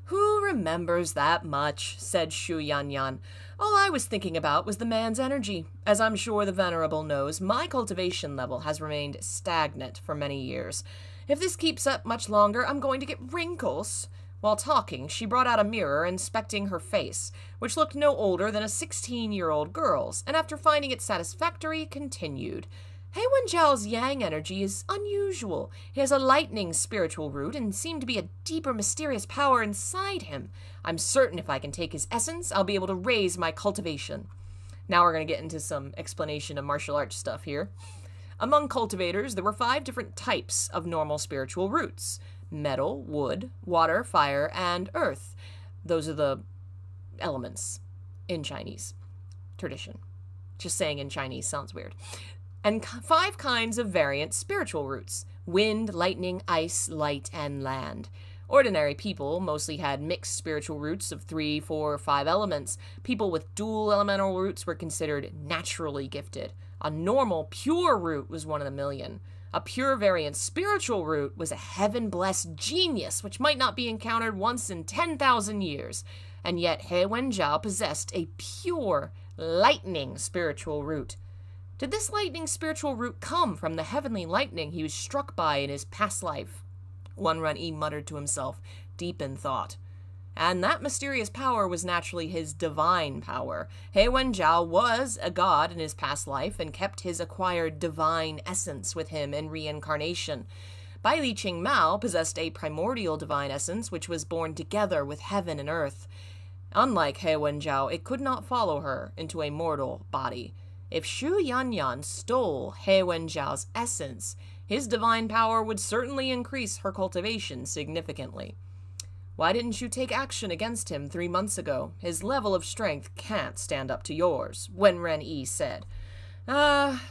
Who remembers that much, said Shu Yanyan. All I was thinking about was the man's energy. As I'm sure the Venerable knows, my cultivation level has remained stagnant for many years. If this keeps up much longer, I'm going to get wrinkles. While talking, she brought out a mirror, inspecting her face, which looked no older than a 16-year-old girl's, and after finding it satisfactory, continued. He Wenjiao's yang energy is unusual. He has a lightning spiritual root and seemed to be a deeper mysterious power inside him. I'm certain if I can take his essence, I'll be able to raise my cultivation. Now we're going to get into some explanation of martial arts stuff here. Among cultivators, there were 5 different types of normal spiritual roots. Metal, wood, water, fire, and earth. Those are the elements in Chinese tradition. Just saying in Chinese sounds weird. And 5 kinds of variant spiritual roots: wind, lightning, ice, light, and land. Ordinary people mostly had mixed spiritual roots of 3, 4, or 5 elements. People with dual elemental roots were considered naturally gifted. A normal, pure root was 1 in a million. A pure variant spiritual root was a heaven-blessed genius which might not be encountered once in 10,000 years. And yet He Wenjiao possessed a pure, lightning spiritual root. Did this lightning spiritual root come from the heavenly lightning he was struck by in his past life? Wenren muttered to himself, deep in thought. And that mysterious power was naturally his divine power. He Wenjiao was a god in his past life and kept his acquired divine essence with him in reincarnation. Bai Li Qing Mao possessed a primordial divine essence which was born together with heaven and earth. Unlike He Wenjiao, it could not follow her into a mortal body. If Shu Yanyan stole He Wenjiao's essence, his divine power would certainly increase her cultivation significantly. Why didn't you take action against him 3 months ago? His level of strength can't stand up to yours, Wenren said.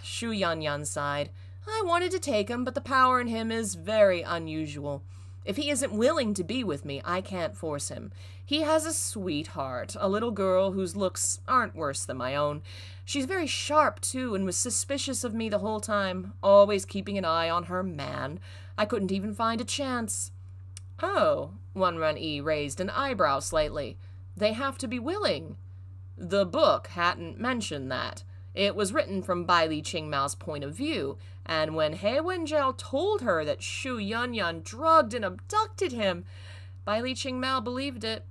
Shu Yanyan sighed. I wanted to take him, but the power in him is very unusual. If he isn't willing to be with me, I can't force him. He has a sweetheart, a little girl whose looks aren't worse than my own. She's very sharp, too, and was suspicious of me the whole time, always keeping an eye on her man. I couldn't even find a chance. Oh, Wenren raised an eyebrow slightly. They have to be willing. The book hadn't mentioned that. It was written from Bai Li Qing Mao's point of view, and when He Wenjiao told her that Shu Yanyan drugged and abducted him, Bai Li Qing Mao believed it.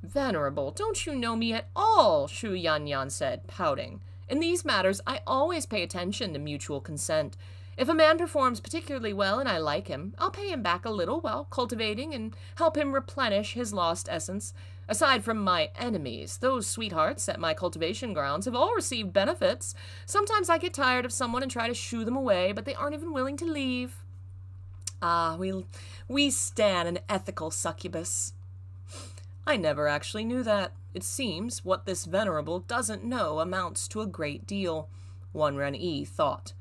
Venerable, don't you know me at all? Shu Yanyan said, pouting. In these matters, I always pay attention to mutual consent. If a man performs particularly well and I like him, I'll pay him back a little while cultivating and help him replenish his lost essence. Aside from my enemies, those sweethearts at my cultivation grounds have all received benefits. Sometimes I get tired of someone and try to shoo them away, but they aren't even willing to leave. We stand an ethical succubus. I never actually knew that. It seems what this Venerable doesn't know amounts to a great deal, Wenren thought.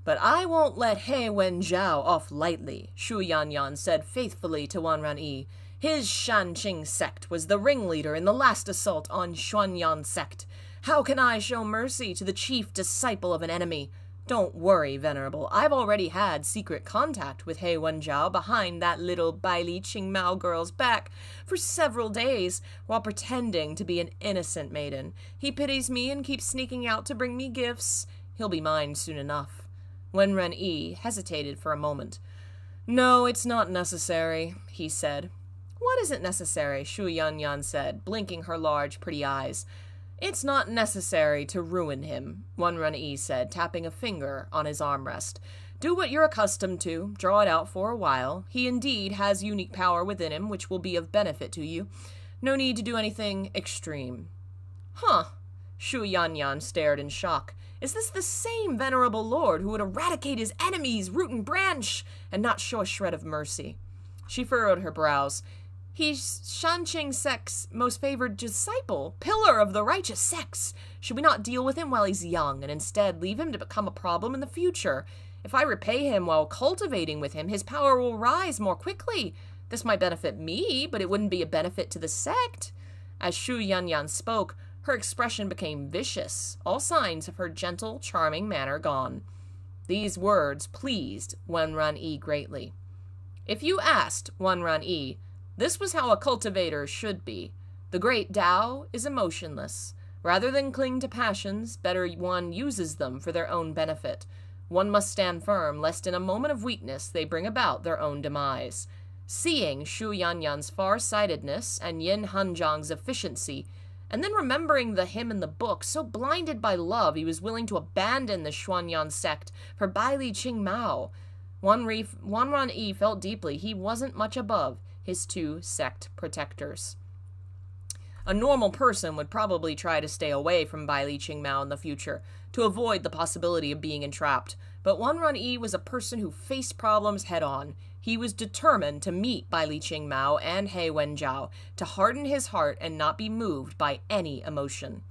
But I won't let He Wenjiao off lightly, Shu Yanyan said faithfully to Wenren. His Shanqing sect was the ringleader in the last assault on Xuanyan sect. How can I show mercy to the chief disciple of an enemy? Don't worry, Venerable. I've already had secret contact with He Wenjiao behind that little Baili Qingmao girl's back for several days while pretending to be an innocent maiden. He pities me and keeps sneaking out to bring me gifts. He'll be mine soon enough. Wen Ren-yi hesitated for a moment. No, it's not necessary, he said. What isn't necessary? Shu Yanyan said, blinking her large, pretty eyes. It's not necessary to ruin him, Wen Ren-yi said, tapping a finger on his armrest. Do what you're accustomed to, draw it out for a while. He indeed has unique power within him which will be of benefit to you. No need to do anything extreme. Huh. Shu Yanyan stared in shock. Is this the same venerable lord who would eradicate his enemies, root and branch, and not show a shred of mercy? She furrowed her brows. He's Shanqing sect's most favored disciple, pillar of the righteous sects. Should we not deal with him while he's young, and instead leave him to become a problem in the future? If I repay him while cultivating with him, his power will rise more quickly. This might benefit me, but it wouldn't be a benefit to the sect. As Shu Yanyan spoke, her expression became vicious, all signs of her gentle, charming manner gone. These words pleased Wen Ren-yi greatly. If you asked Wen Ren-yi, this was how a cultivator should be. The great Tao is emotionless. Rather than cling to passions, better one uses them for their own benefit. One must stand firm, lest in a moment of weakness they bring about their own demise. Seeing Shu Yanyan's far-sightedness and Yin Hanzhang's efficiency, and then remembering the hymn in the book, so blinded by love he was willing to abandon the Xuanyan sect for Baili Qingmao. Wen Ren-yi felt deeply he wasn't much above his two sect protectors. A normal person would probably try to stay away from Baili Qingmao in the future, to avoid the possibility of being entrapped, but Wen Ren-yi was a person who faced problems head-on. He was determined to meet Baili Qingmao and He Wenjiao, to harden his heart and not be moved by any emotion.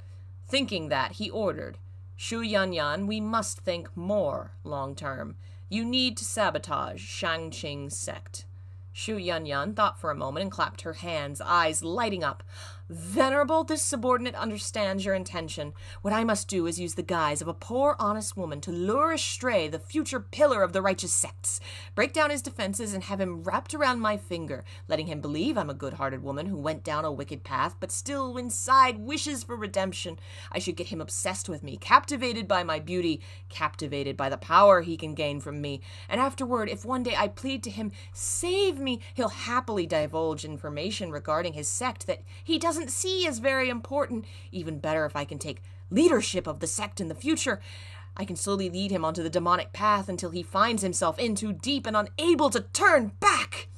Thinking that, he ordered, Shu Yanyan, we must think more long-term. You need to sabotage Shangqing sect. Shu Yanyan thought for a moment and clapped her hands, eyes lighting up. Venerable, this subordinate understands your intention. What I must do is use the guise of a poor, honest woman to lure astray the future pillar of the righteous sects, break down his defenses, and have him wrapped around my finger, letting him believe I'm a good-hearted woman who went down a wicked path, but still inside wishes for redemption. I should get him obsessed with me, captivated by my beauty, captivated by the power he can gain from me, and afterward, if one day I plead to him, save me, he'll happily divulge information regarding his sect that he doesn't see as very important. Even better if I can take leadership of the sect in the future. I can slowly lead him onto the demonic path until he finds himself in too deep and unable to turn back.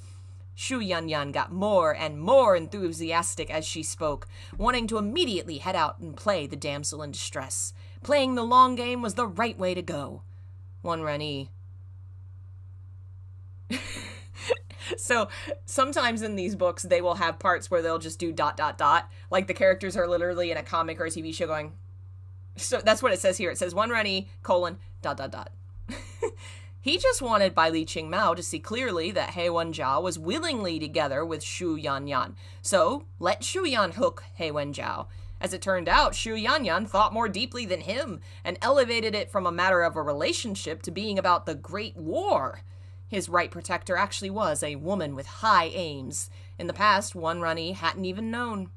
Shu Yanyan got more and more enthusiastic as she spoke, wanting to immediately head out and play the damsel in distress. Playing the long game was the right way to go. Wen Ren-yi. So sometimes in these books, they will have parts where they'll just do ... Like the characters are literally in a comic or a TV show going. So that's what it says here. It says Wen Ren-yi, ... He just wanted Baili Qingmao to see clearly that He Wenjiao was willingly together with Shu Yanyan. So let Shu Yan hook He Wenjiao. As it turned out, Shu Yanyan thought more deeply than him and elevated it from a matter of a relationship to being about the Great War. His right protector actually was a woman with high aims. In the past, Wen Ren-yi hadn't even known.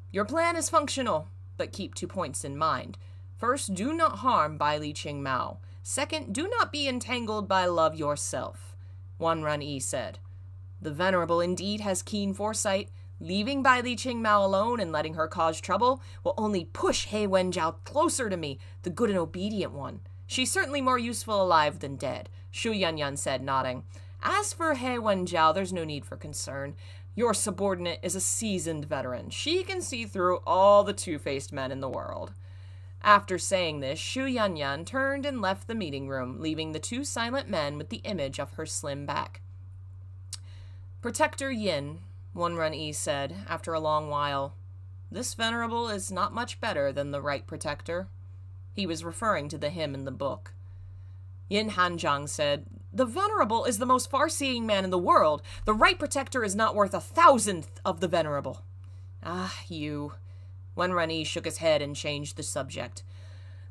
Your plan is functional, but keep 2 points in mind. First, do not harm Baili Qingmao. Second, do not be entangled by love yourself, Wen Ren-yi said. The Venerable indeed has keen foresight. Leaving Baili Qingmao alone and letting her cause trouble will only push He Wenjiao closer to me, the good and obedient one. She's certainly more useful alive than dead, Shu Yanyan said, nodding. As for He Wenjiao, there's no need for concern. Your subordinate is a seasoned veteran. She can see through all the two-faced men in the world. After saying this, Shu Yanyan turned and left the meeting room, leaving the two silent men with the image of her slim back. Protector Yin, Wen Ren-yi said, after a long while. This venerable is not much better than the right protector. He was referring to the hymn in the book. Yin Hanzhang said, The venerable is the most far-seeing man in the world. The right protector is not worth 1,000th of the venerable. Ah, you. Wen Ren-yi shook his head and changed the subject.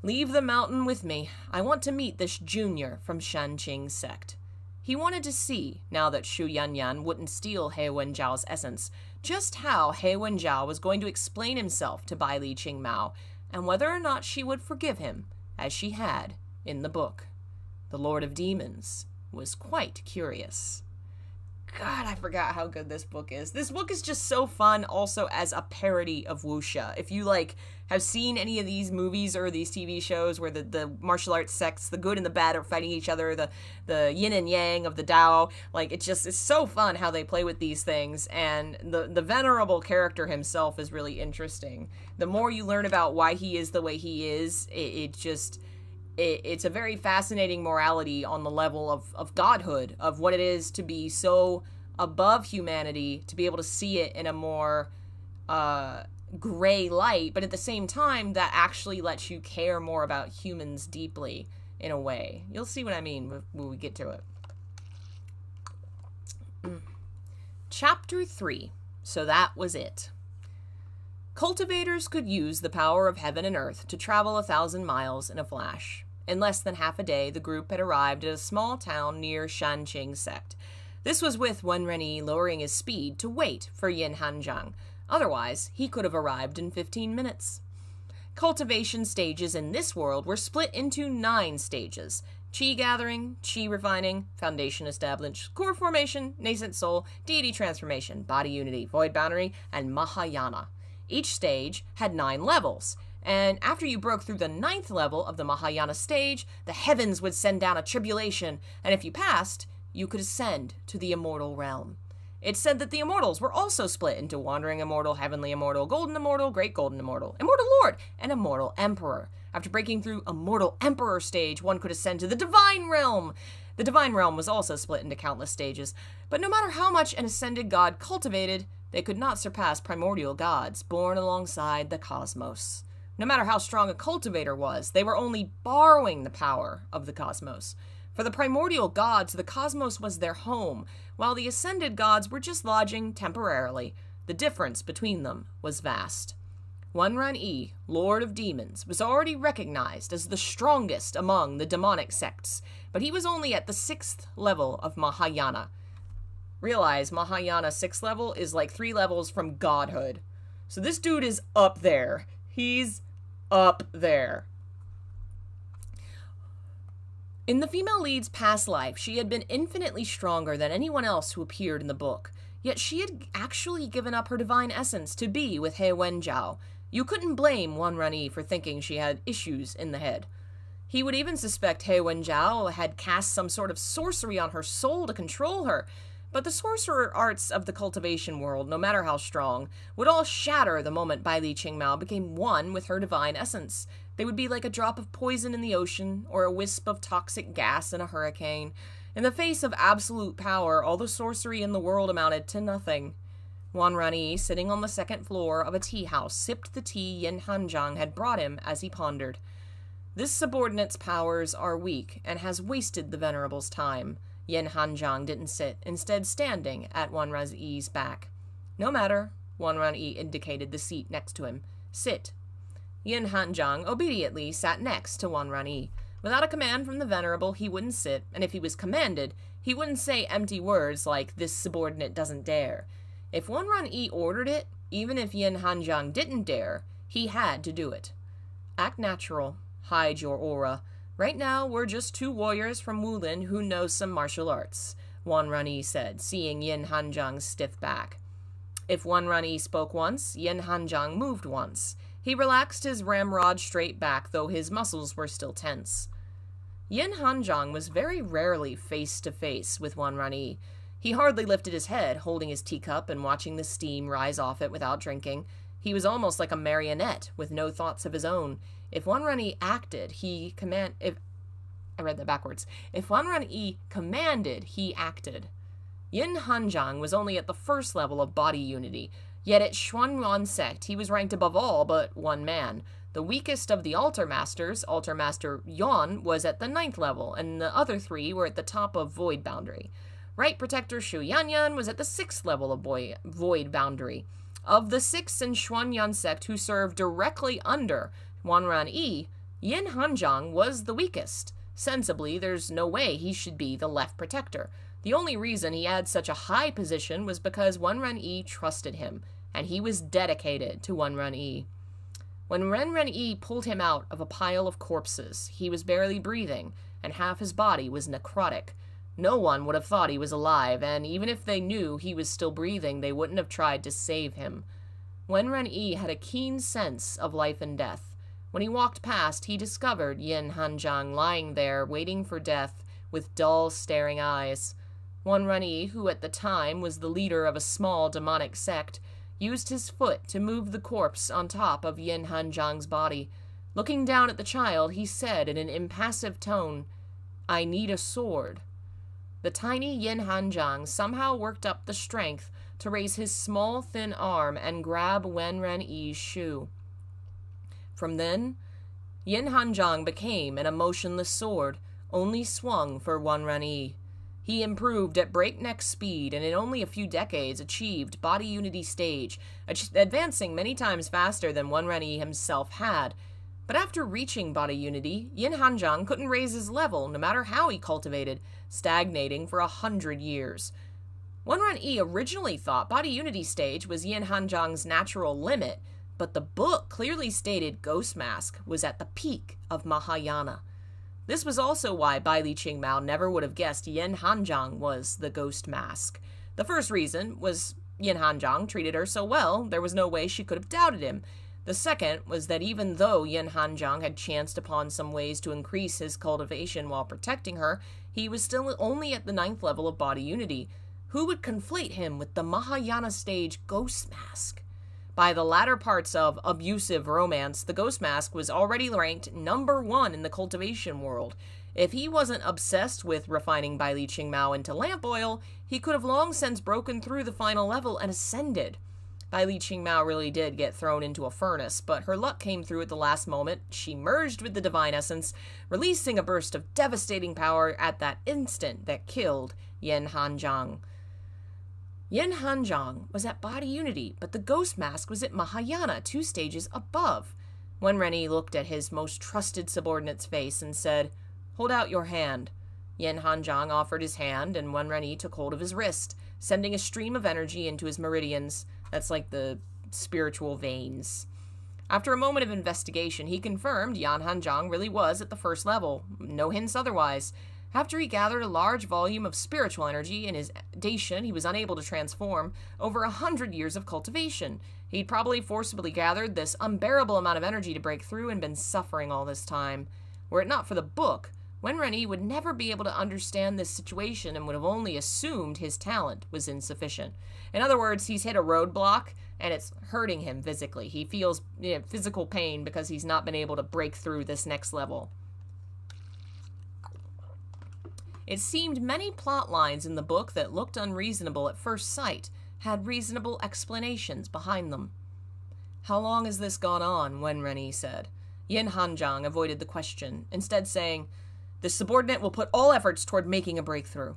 Leave the mountain with me. I want to meet this junior from Shanqing sect. He wanted to see, now that Shu Yanyan wouldn't steal He Wenjiao's essence, just how He Wenjiao was going to explain himself to Bai Li Qingmao, and whether or not she would forgive him, as she had in the book. The Lord of Demons was quite curious. God, I forgot how good this book is. This book is just so fun also as a parody of wuxia. If you, have seen any of these movies or these TV shows where the martial arts sects, the good and the bad, are fighting each other, the yin and yang of the Tao, it's so fun how they play with these things, and the Venerable character himself is really interesting. The more you learn about why he is the way he is, it's a very fascinating morality on the level of godhood, of what it is to be so above humanity, to be able to see it in a more gray light, but at the same time, that actually lets you care more about humans deeply in a way. You'll see what I mean when we get to it. Chapter 3. So that was it. Cultivators could use the power of heaven and earth to travel 1,000 miles in a flash. In less than half a day, the group had arrived at a small town near Shanqing sect. This was with Wen Renyi lowering his speed to wait for Yin Hanjiang. Otherwise, he could have arrived in 15 minutes. Cultivation stages in this world were split into 9 stages: Qi gathering, Qi refining, foundation established, core formation, nascent soul, deity transformation, body unity, void boundary, and Mahayana. Each stage had 9 levels, and after you broke through the 9th level of the Mahayana stage, the heavens would send down a tribulation, and if you passed, you could ascend to the immortal realm. It said that the immortals were also split into Wandering Immortal, Heavenly Immortal, Golden Immortal, Great Golden Immortal, Immortal Lord, and Immortal Emperor. After breaking through Immortal Emperor stage, one could ascend to the Divine Realm. The Divine Realm was also split into countless stages, but no matter how much an ascended god cultivated, they could not surpass primordial gods born alongside the cosmos. No matter how strong a cultivator was, they were only borrowing the power of the cosmos. For the primordial gods, the cosmos was their home, while the ascended gods were just lodging temporarily. The difference between them was vast. Wen Renyi, Lord of Demons, was already recognized as the strongest among the demonic sects, but he was only at the 6th level of Mahayana. Realize Mahayana 6th level is like 3 levels from godhood. So this dude is up there. He's up there. In the female lead's past life, she had been infinitely stronger than anyone else who appeared in the book, yet she had actually given up her divine essence to be with He Wenjiao. You couldn't blame Wen Renyi for thinking she had issues in the head. He would even suspect He Wenjiao had cast some sort of sorcery on her soul to control her, but the sorcerer arts of the cultivation world, no matter how strong, would all shatter the moment Bai Li Qingmao became one with her divine essence. They would be like a drop of poison in the ocean, or a wisp of toxic gas in a hurricane. In the face of absolute power, all the sorcery in the world amounted to nothing. Wen Renyi, sitting on the 2nd floor of a tea house, sipped the tea Yin Hanjiang had brought him as he pondered. This subordinate's powers are weak, and has wasted the Venerable's time. Yin Hanjiang didn't sit, instead standing at Wen Renyi's back. No matter, Wen Renyi indicated the seat next to him. Sit. Yin Hanjiang obediently sat next to Wen Renyi. Without a command from the Venerable, he wouldn't sit, and if he was commanded, he wouldn't say empty words like, "This subordinate doesn't dare." If Wen Renyi ordered it, even if Yin Hanjiang didn't dare, he had to do it. Act natural. Hide your aura. Right now, we're just 2 warriors from Wulin who know some martial arts, Wen Renyi said, seeing Yin Hanjiang's stiff back. If Wen Renyi spoke once, Yin Hanjiang moved once. He relaxed his ramrod straight back, though his muscles were still tense. Yin Hanjiang was very rarely face-to-face with Wen Renyi. He hardly lifted his head, holding his teacup and watching the steam rise off it without drinking. He was almost like a marionette, with no thoughts of his own. If Wen Renyi acted, If Wen Renyi commanded, he acted. Yin Hanjiang was only at the 1st level of body unity, yet at Xuanyuan sect he was ranked above all but one man. The weakest of the Altar Masters, Altar Master Yuan, was at the 9th level, and the other 3 were at the top of Void Boundary. Right Protector Shu Yanyan was at the 6th level of Void Boundary. Of the 6 in Xuanyuan sect who served directly under Wen Renyi, Yin Hanjiang was the weakest. Sensibly, there's no way he should be the left protector. The only reason he had such a high position was because Wenren-Yi trusted him, and he was dedicated to Wenren-Yi. When Wenren-Yi pulled him out of a pile of corpses, he was barely breathing, and half his body was necrotic. No one would have thought he was alive, and even if they knew he was still breathing, they wouldn't have tried to save him. Wenren-Yi had a keen sense of life and death. When he walked past, he discovered Yin Hanjiang lying there, waiting for death, with dull, staring eyes. Wenren-Yi, who at the time was the leader of a small demonic sect, used his foot to move the corpse on top of Yin Hanjiang's body. Looking down at the child, he said in an impassive tone, "I need a sword." The tiny Yin Hanjiang somehow worked up the strength to raise his small, thin arm and grab Wenren-Yi's shoe. From then, Yin Hanjiang became an emotionless sword, only swung for Wenren-Yi. He improved at breakneck speed and in only a few decades achieved body unity stage, advancing many times faster than Wenren-Yi himself had. But after reaching body unity, Yin Hanjiang couldn't raise his level no matter how he cultivated, stagnating for 100 years. Wenren-Yi originally thought body unity stage was Yin Hanjiang's natural limit, but the book clearly stated Ghost Mask was at the peak of Mahayana. This was also why Bai Li Qingmao never would have guessed Yin Hanjiang was the Ghost Mask. The first reason was Yin Hanjiang treated her so well, there was no way she could have doubted him. The second was that even though Yin Hanjiang had chanced upon some ways to increase his cultivation while protecting her, he was still only at the 9th level of body unity. Who would conflate him with the Mahayana stage Ghost Mask? By the latter parts of Abusive Romance, the Ghost Mask was already ranked number 1 in the cultivation world. If he wasn't obsessed with refining Bai Li Qingmao into lamp oil, he could have long since broken through the final level and ascended. Bai Li Qingmao really did get thrown into a furnace, but her luck came through at the last moment. She merged with the divine essence, releasing a burst of devastating power at that instant that killed Yin Hanjiang. Yin Hanjiang was at body unity, but the Ghost Mask was at Mahayana, 2 stages above. Wenren-Yi looked at his most trusted subordinate's face and said, "Hold out your hand." Yin Hanjiang offered his hand, and Wenren-Yi took hold of his wrist, sending a stream of energy into his meridians. That's like the spiritual veins. After a moment of investigation, he confirmed Yin Hanjiang really was at the 1st level. No hints otherwise. After he gathered a large volume of spiritual energy in his Dacian he was unable to transform, over 100 years of cultivation. He'd probably forcibly gathered this unbearable amount of energy to break through and been suffering all this time. Were it not for the book, Wenren-Yi would never be able to understand this situation and would have only assumed his talent was insufficient. In other words, he's hit a roadblock and it's hurting him physically. He feels physical pain because he's not been able to break through this next level. It seemed many plot lines in the book that looked unreasonable at first sight had reasonable explanations behind them. "How long has this gone on?" Wenren-Yi said. Yin Hanjiang avoided the question, instead saying, "The subordinate will put all efforts toward making a breakthrough."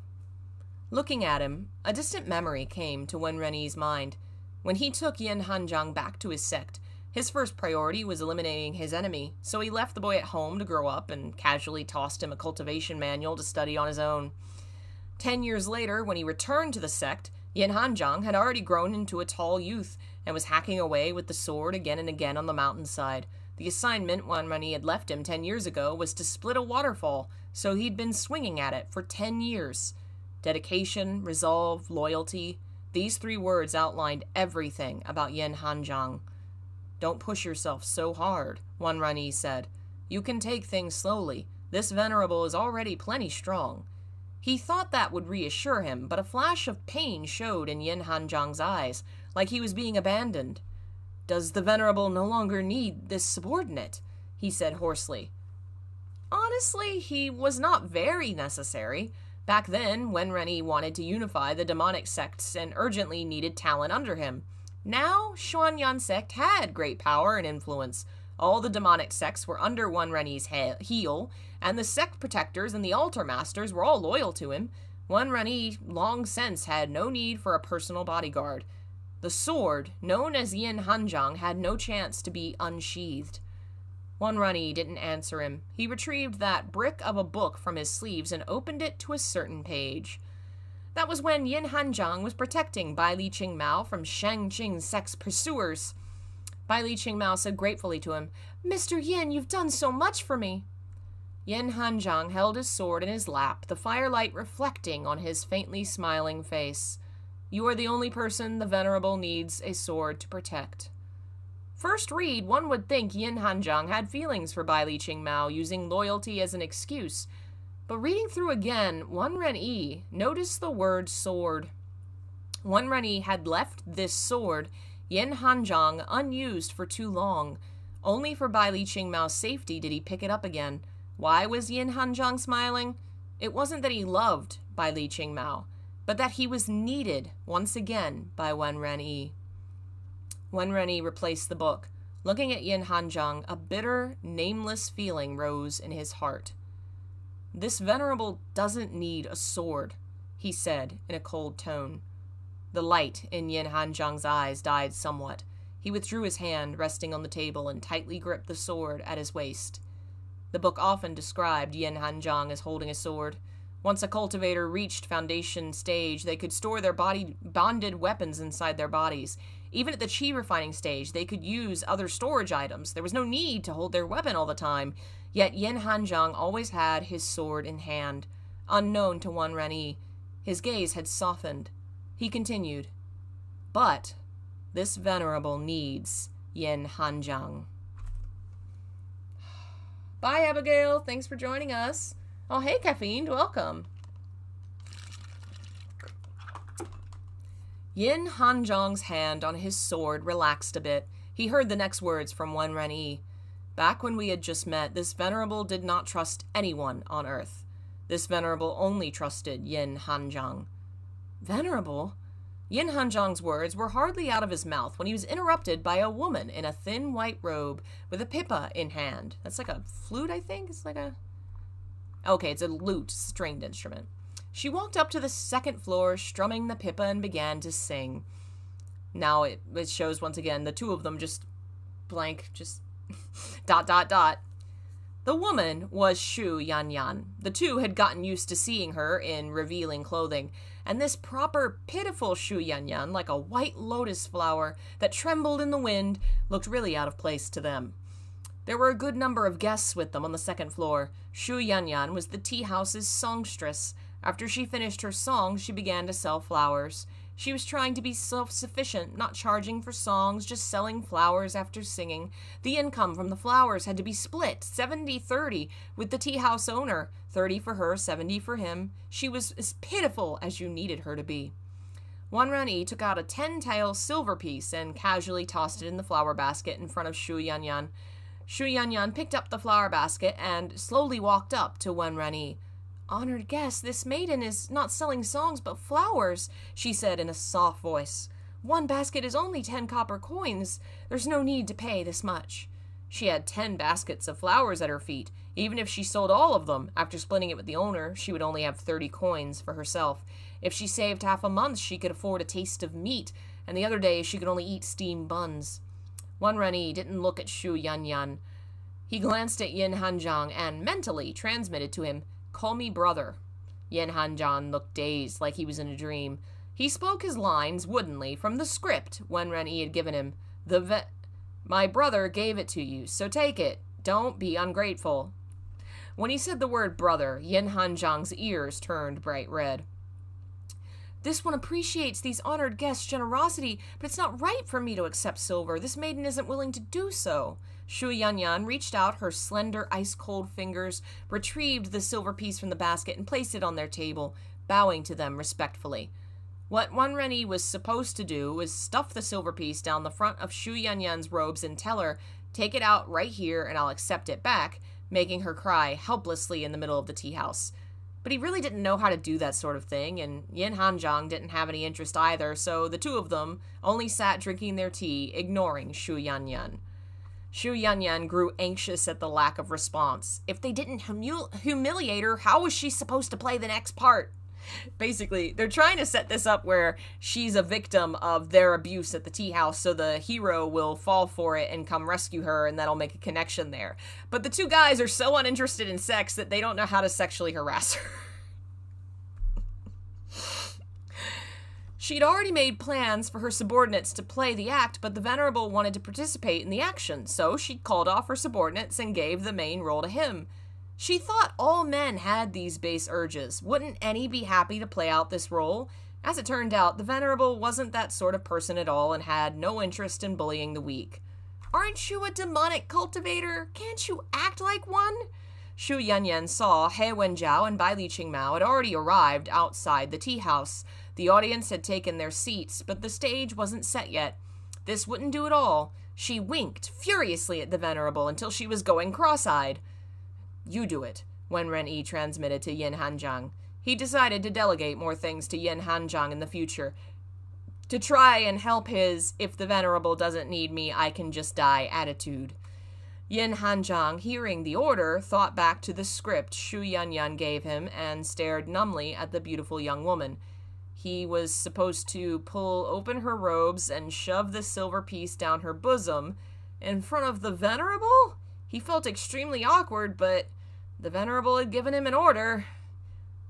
Looking at him, a distant memory came to Wenren-Yi's mind. When he took Yin Hanjiang back to his sect, his first priority was eliminating his enemy, so he left the boy at home to grow up and casually tossed him a cultivation manual to study on his own. 10 years later, when he returned to the sect, Yin Hanjiang had already grown into a tall youth and was hacking away with the sword again and again on the mountainside. The assignment Wenren-Yi had left him 10 years ago was to split a waterfall, so he'd been swinging at it for 10 years. Dedication, resolve, loyalty, these 3 words outlined everything about Yin Hanjiang. "Don't push yourself so hard," Wenren-Yi said. "You can take things slowly. This Venerable is already plenty strong." He thought that would reassure him, but a flash of pain showed in Yin Hanjiang's eyes, like he was being abandoned. "Does the Venerable no longer need this subordinate?" he said hoarsely. Honestly, he was not very necessary. Back then, Wenren-Yi wanted to unify the demonic sects and urgently needed talent under him. Now, Xuanyan sect had great power and influence. All the demonic sects were under Wenren-Yi's heel, and the sect protectors and the altar masters were all loyal to him. Wenren-Yi long since had no need for a personal bodyguard. The sword, known as Yin Hanjiang, had no chance to be unsheathed. Wan Runny didn't answer him. He retrieved that brick of a book from his sleeves and opened it to a certain page. That was when Yin Hanjiang was protecting Bai Li Qingmao from Shang Qing's sex pursuers. Bai Li Qingmao said gratefully to him, "Mr. Yin, you've done so much for me." Yin Hanjiang held his sword in his lap, the firelight reflecting on his faintly smiling face. "You are the only person the Venerable needs a sword to protect." First read, one would think Yin Hanjiang had feelings for Bai Li Qingmao, using loyalty as an excuse. But reading through again, Wan Renyi noticed the word sword. Wan Renyi had left this sword, Yin Hanjiang, unused for too long. Only for Bai Li Qingmao's safety did he pick it up again. Why was Yin Hanjiang smiling? It wasn't that he loved Bai Li Qingmao, but that he was needed once again by Wan Renyi. Wan Renyi replaced the book. Looking at Yin Hanjiang, a bitter, nameless feeling rose in his heart. "This Venerable doesn't need a sword," he said in a cold tone. The light in Yin Hanjiang's eyes died somewhat. He withdrew his hand, resting on the table, and tightly gripped the sword at his waist. The book often described Yin Hanjiang as holding a sword. Once a cultivator reached foundation stage, they could store their bonded weapons inside their bodies. Even at the chi refining stage, they could use other storage items. There was no need to hold their weapon all the time. Yet Yin Hanjiang always had his sword in hand. Unknown to Wan Renyi, his gaze had softened. He continued, "But this Venerable needs Yin Hanjiang." Bye, Abigail. Thanks for joining us. Oh, hey, Caffeine. Welcome. Yin Hanjiang's hand on his sword relaxed a bit. He heard the next words from Wan Renyi. "Back when we had just met, this Venerable did not trust anyone on earth. This Venerable only trusted Yin Hanjiang." "Venerable?" Yin Hanjiang's words were hardly out of his mouth when he was interrupted by a woman in a thin white robe with a pipa in hand. That's like a flute, I think? It's like a... Okay, it's a lute, stringed instrument. She walked up to the second floor, strumming the pipa, and began to sing. Now it shows once again the two of them just blank, just dot, dot, dot. The woman was Shu Yanyan. The two had gotten used to seeing her in revealing clothing, and this proper, pitiful Shu Yanyan, like a white lotus flower that trembled in the wind, looked really out of place to them. There were a good number of guests with them on the second floor. Shu Yanyan was the tea house's songstress. After she finished her song, she began to sell flowers. She was trying to be self-sufficient, not charging for songs, just selling flowers after singing. The income from the flowers had to be split, 70-30, with the tea house owner, 30 for her, 70 for him. She was as pitiful as you needed her to be. Wan Renyi took out a 10-tael silver piece and casually tossed it in the flower basket in front of Shu Yanyan. Shu Yanyan picked up the flower basket and slowly walked up to Wan Renyi. "Honored guest, this maiden is not selling songs but flowers," she said in a soft voice. "One basket is only 10 copper coins. There's no need to pay this much." She had 10 baskets of flowers at her feet. Even if she sold all of them, after splitting it with the owner, she would only have 30 coins for herself. If she saved half a month, she could afford a taste of meat, and the other day she could only eat steamed buns. Wan Renyi didn't look at Shu Yanyan. He glanced at Yin Hanjiang and mentally transmitted to him, "Call me brother." Yin Hanjiang looked dazed, like he was in a dream. He spoke his lines woodenly from the script Wan Renyi had given him. "My brother gave it to you, so take it. Don't be ungrateful." When he said the word brother, Yin Hanjiang's ears turned bright red. "This one appreciates these honored guests' generosity, but it's not right for me to accept silver. This maiden isn't willing to do so." Shu Yanyan reached out her slender, ice-cold fingers, retrieved the silver piece from the basket, and placed it on their table, bowing to them respectfully. What Wan Renyi was supposed to do was stuff the silver piece down the front of Shu Yanyan's robes and tell her, "Take it out right here and I'll accept it back," making her cry helplessly in the middle of the tea house. But he really didn't know how to do that sort of thing, and Yin Hanjiang didn't have any interest either, so the two of them only sat drinking their tea, ignoring Shu Yanyan. Shu Yanyan grew anxious at the lack of response. If they didn't humiliate her, how was she supposed to play the next part? Basically, they're trying to set this up where she's a victim of their abuse at the tea house, so the hero will fall for it and come rescue her, and that'll make a connection there. But the two guys are so uninterested in sex that they don't know how to sexually harass her. She'd already made plans for her subordinates to play the act, but the Venerable wanted to participate in the action, so she called off her subordinates and gave the main role to him. She thought all men had these base urges. Wouldn't any be happy to play out this role? As it turned out, the Venerable wasn't that sort of person at all and had no interest in bullying the weak. "Aren't you a demonic cultivator? Can't you act like one?" Shu Yanyan saw He Wenjiao and Bai Li Qingmao had already arrived outside the tea house. The audience had taken their seats, but the stage wasn't set yet. This wouldn't do at all. She winked furiously at the Venerable until she was going cross-eyed. "You do it," Wen Renyi transmitted to Yin Hanjiang. He decided to delegate more things to Yin Hanjiang in the future, to try and help his "if the Venerable doesn't need me, I can just die" attitude. Yin Hanjiang, hearing the order, thought back to the script Shu Yanyan gave him and stared numbly at the beautiful young woman. He was supposed to pull open her robes and shove the silver piece down her bosom in front of the Venerable? He felt extremely awkward, but the Venerable had given him an order.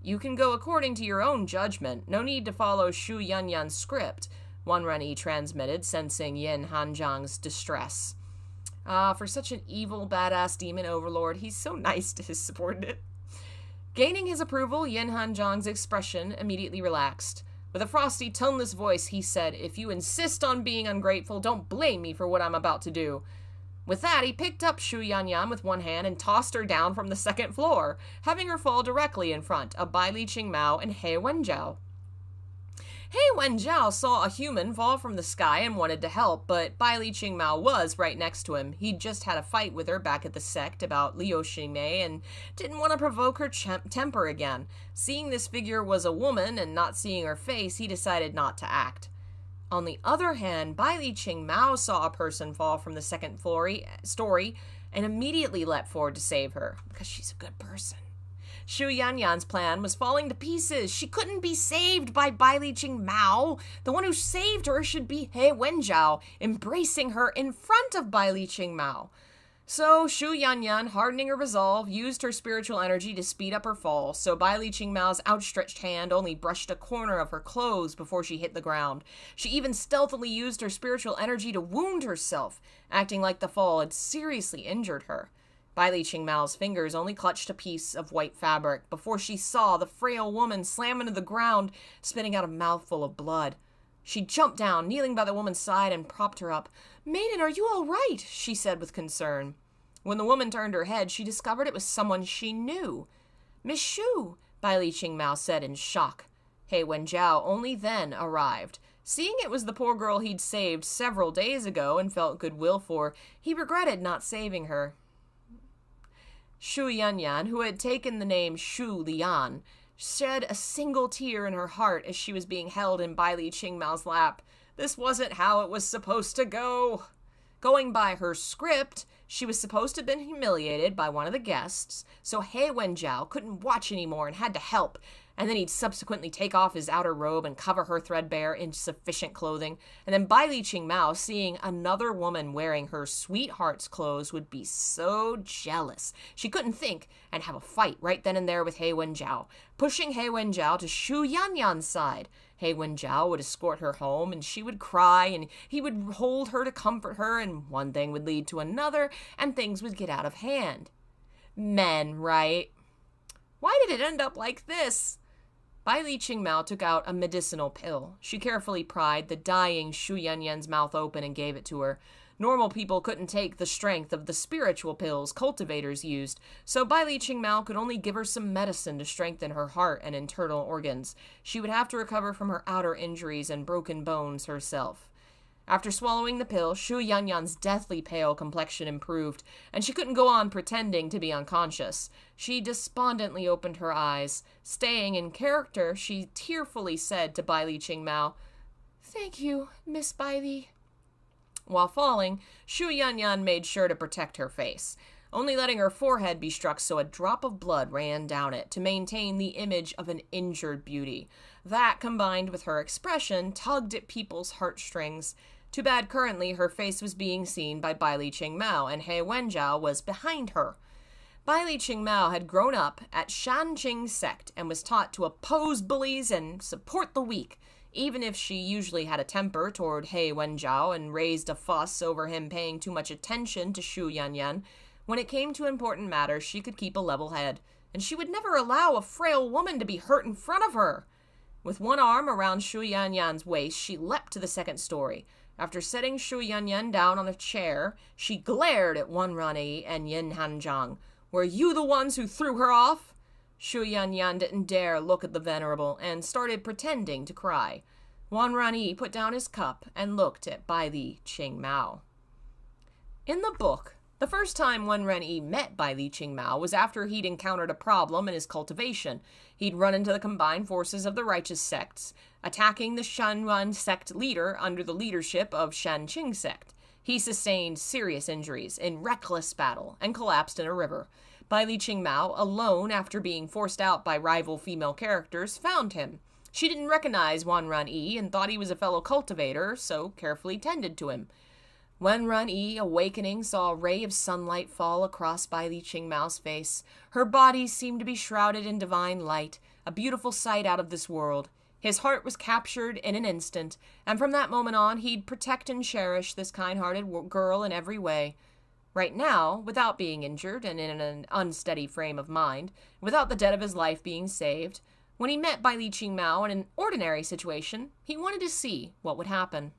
"You can go according to your own judgment. No need to follow Shu Yanyan's script," Wen Renyi transmitted, sensing Yin Hanjiang's distress. For such an evil, badass demon overlord, he's so nice to his subordinate. Gaining his approval, Yin Hanjiang's expression immediately relaxed. With a frosty, toneless voice, he said, "If you insist on being ungrateful, don't blame me for what I'm about to do." With that, he picked up Shu Yanyan with one hand and tossed her down from the second floor, having her fall directly in front of Bai Li Qingmao and He Wenjiao. He Wenjiao saw a human fall from the sky and wanted to help, but Bai Li Qingmao was right next to him. He'd just had a fight with her back at the sect about Liu Ximei and didn't want to provoke her temper again. Seeing this figure was a woman and not seeing her face, he decided not to act. On the other hand, Bai Li Qingmao saw a person fall from the second story and immediately leapt forward to save her, because she's a good person. Shu Yanyan's plan was falling to pieces. She couldn't be saved by Bai Li Qingmao. The one who saved her should be He Wenjiao, embracing her in front of Bai Li Qingmao. So Shu Yanyan, hardening her resolve, used her spiritual energy to speed up her fall, so Bai Li Qingmao's outstretched hand only brushed a corner of her clothes before she hit the ground. She even stealthily used her spiritual energy to wound herself, acting like the fall had seriously injured her. Bai Li Qingmao's fingers only clutched a piece of white fabric before she saw the frail woman slam into the ground, spitting out a mouthful of blood. She jumped down, kneeling by the woman's side, and propped her up. "Maiden, are you all right?" she said with concern. When the woman turned her head, she discovered it was someone she knew. "Miss Shu," Bai Li Qingmao said in shock. He Wenjiao only then arrived. Seeing it was the poor girl he'd saved several days ago and felt goodwill for, he regretted not saving her. Shu Yanyan, who had taken the name Shu Lian, shed a single tear in her heart as she was being held in Bai Li Qingmao's lap. This wasn't how it was supposed to go. Going by her script, she was supposed to have been humiliated by one of the guests, so He Wenjiao couldn't watch anymore and had to help, and then he'd subsequently take off his outer robe and cover her threadbare, insufficient clothing, and then Bai Li Qingmao, seeing another woman wearing her sweetheart's clothes, would be so jealous. She couldn't think and have a fight right then and there with He Wenjiao, pushing He Wenjiao to Shu Yanyan's side. He Wenjiao would escort her home, and she would cry, and he would hold her to comfort her, and one thing would lead to another, and things would get out of hand. Men, right? Why did it end up like this? Bai Li Qingmao took out a medicinal pill. She carefully pried the dying Shu Yanyan's mouth open and gave it to her. Normal people couldn't take the strength of the spiritual pills cultivators used, so Bai Li Qingmao could only give her some medicine to strengthen her heart and internal organs. She would have to recover from her outer injuries and broken bones herself. After swallowing the pill, Shu Yanyan's deathly pale complexion improved, and she couldn't go on pretending to be unconscious. She despondently opened her eyes. Staying in character, she tearfully said to Bai Li Qingmao, "Thank you, Miss Bai Li." While falling, Shu Yanyan made sure to protect her face. only letting her forehead be struck so a drop of blood ran down it to maintain the image of an injured beauty. That, combined with her expression, tugged at people's heartstrings. Too bad currently her face was being seen by Bai Li Qingmao, and He Wenjiao was behind her. Bai Li Qingmao had grown up at Shanqing sect and was taught to oppose bullies and support the weak, even if she usually had a temper toward He Wenjiao and raised a fuss over him paying too much attention to Shu Yanyan. When it came to important matters, she could keep a level head, and she would never allow a frail woman to be hurt in front of her. With one arm around Shu Yanyan's waist, she leapt to the second story. After setting Shu Yanyan down on a chair, she glared at Wan Ranyi and Yin Hanzhang. Were you the ones who threw her off? Shu Yanyan didn't dare look at the Venerable and started pretending to cry. Wan Ranyi put down his cup and looked at Bai Li Qingmao. In the book, the first time Wan Ranyi met Bai Li Qingmao was after he'd encountered a problem in his cultivation. He'd run into the combined forces of the righteous sects, attacking the Shanwan sect leader under the leadership of Shanqing sect. He sustained serious injuries in reckless battle and collapsed in a river. Bai Li Qingmao, alone after being forced out by rival female characters, found him. She didn't recognize Wan Ranyi and thought he was a fellow cultivator, so carefully tended to him. Wan Ranyi, awakening, saw a ray of sunlight fall across Bai Li Qingmao's face. Her body seemed to be shrouded in divine light, a beautiful sight out of this world. His heart was captured in an instant, and from that moment on, he'd protect and cherish this kind-hearted girl in every way. Right now, without being injured and in an unsteady frame of mind, without the debt of his life being saved, when he met Bai Li Qingmao in an ordinary situation, he wanted to see what would happen.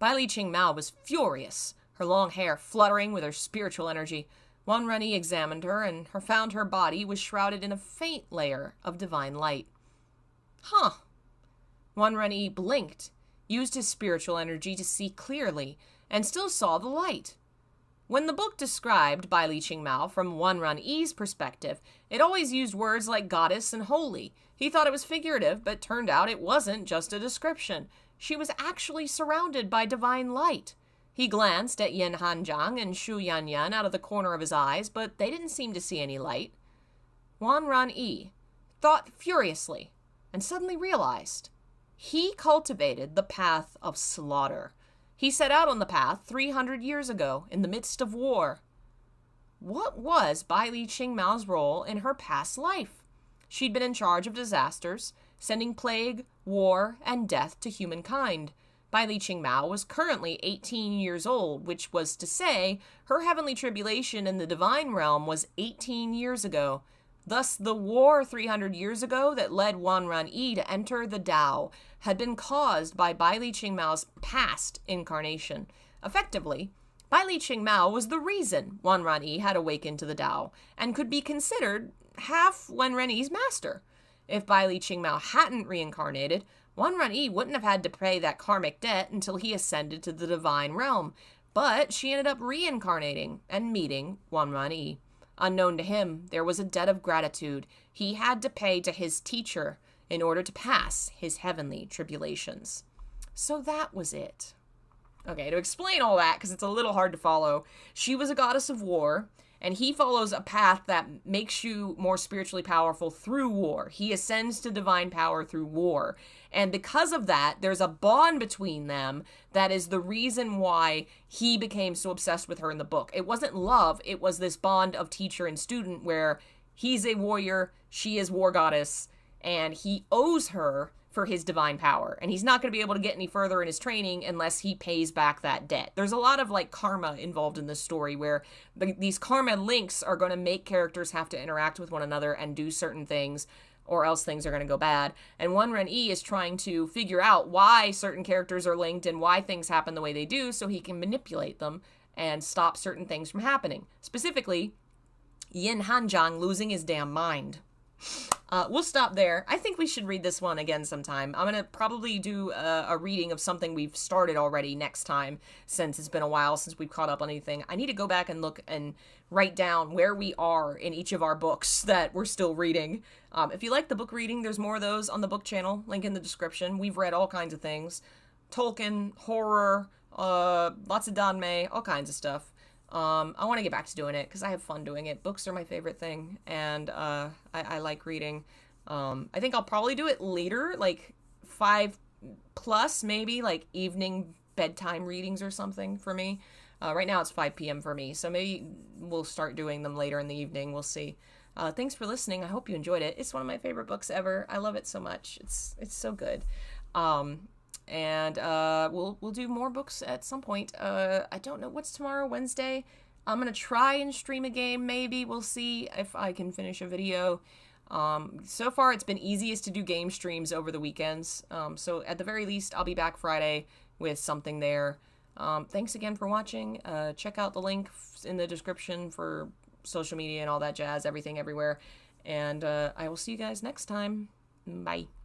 Bai Li Qingmao was furious, her long hair fluttering with her spiritual energy. Wan Ranyi examined her, and found her body was shrouded in a faint layer of divine light. Huh. Wan Ranyi blinked, used his spiritual energy to see clearly, and still saw the light. When the book described Bai Li Qingmao from Wan Ranyi's perspective, it always used words like goddess and holy. He thought it was figurative, but turned out it wasn't just a description. She was actually surrounded by divine light. He glanced at Yin Hanzhang and Shu Yanyan out of the corner of his eyes, but they didn't seem to see any light. Wan Ranyi thought furiously, and suddenly realized he cultivated the path of slaughter. He set out on the path 300 years ago in the midst of war. What was Bai Li Qingmao's role in her past life? She'd been in charge of disasters, sending plague, war, and death to humankind. Bai Li Qingmao was currently 18 years old, which was to say, her heavenly tribulation in the divine realm was 18 years ago. Thus, the war 300 years ago that led Wan Ranyi to enter the Tao had been caused by Bai Li Qingmao's past incarnation. Effectively, Bai Li Qingmao was the reason Wan Ranyi had awakened to the Tao, and could be considered half Wan Ranyi's master. If Bai Li Qingmao hadn't reincarnated, Wan Ranyi wouldn't have had to pay that karmic debt until he ascended to the divine realm. But she ended up reincarnating and meeting Wan Ranyi. Unknown to him, there was a debt of gratitude he had to pay to his teacher in order to pass his heavenly tribulations. So that was it. Okay, to explain all that, because it's a little hard to follow, she was a goddess of war, and he follows a path that makes you more spiritually powerful through war. He ascends to divine power through war. And because of that, there's a bond between them that is the reason why he became so obsessed with her in the book. It wasn't love, it was this bond of teacher and student where he's a warrior, she is war goddess, and he owes her for his divine power. And he's not going to be able to get any further in his training unless he pays back that debt. There's a lot of karma involved in this story where these karma links are going to make characters have to interact with one another and do certain things, or else things are going to go bad. And Wan Ranyi is trying to figure out why certain characters are linked and why things happen the way they do so he can manipulate them and stop certain things from happening. Specifically, Yin Hanzhang losing his damn mind. We'll stop there. I think we should read this one again sometime. I'm going to probably do a reading of something we've started already next time, since it's been a while since we've caught up on anything. I need to go back and look and write down where we are in each of our books that we're still reading. If you like the book reading, there's more of those on the book channel, link in the description. We've read all kinds of things. Tolkien, horror, lots of Danmei, all kinds of stuff. I want to get back to doing it because I have fun doing it. Books are my favorite thing, and I like reading. I think I'll probably do it later, like 5 plus, maybe, like evening bedtime readings or something for me. Right now it's 5 p.m. for me, so maybe we'll start doing them later in the evening. We'll see. Thanks for listening. I hope you enjoyed it. It's one of my favorite books ever. I love it so much. It's so good. And we'll do more books at some point. I don't know what's tomorrow, Wednesday. I'm gonna try and stream a game. Maybe we'll see if I can finish a video. So far it's been easiest to do game streams over the weekends. So at the very least, I'll be back Friday with something there. Thanks again for watching. Check out the link in the description for social media and all that jazz, everything everywhere. And I will see you guys next time. Bye.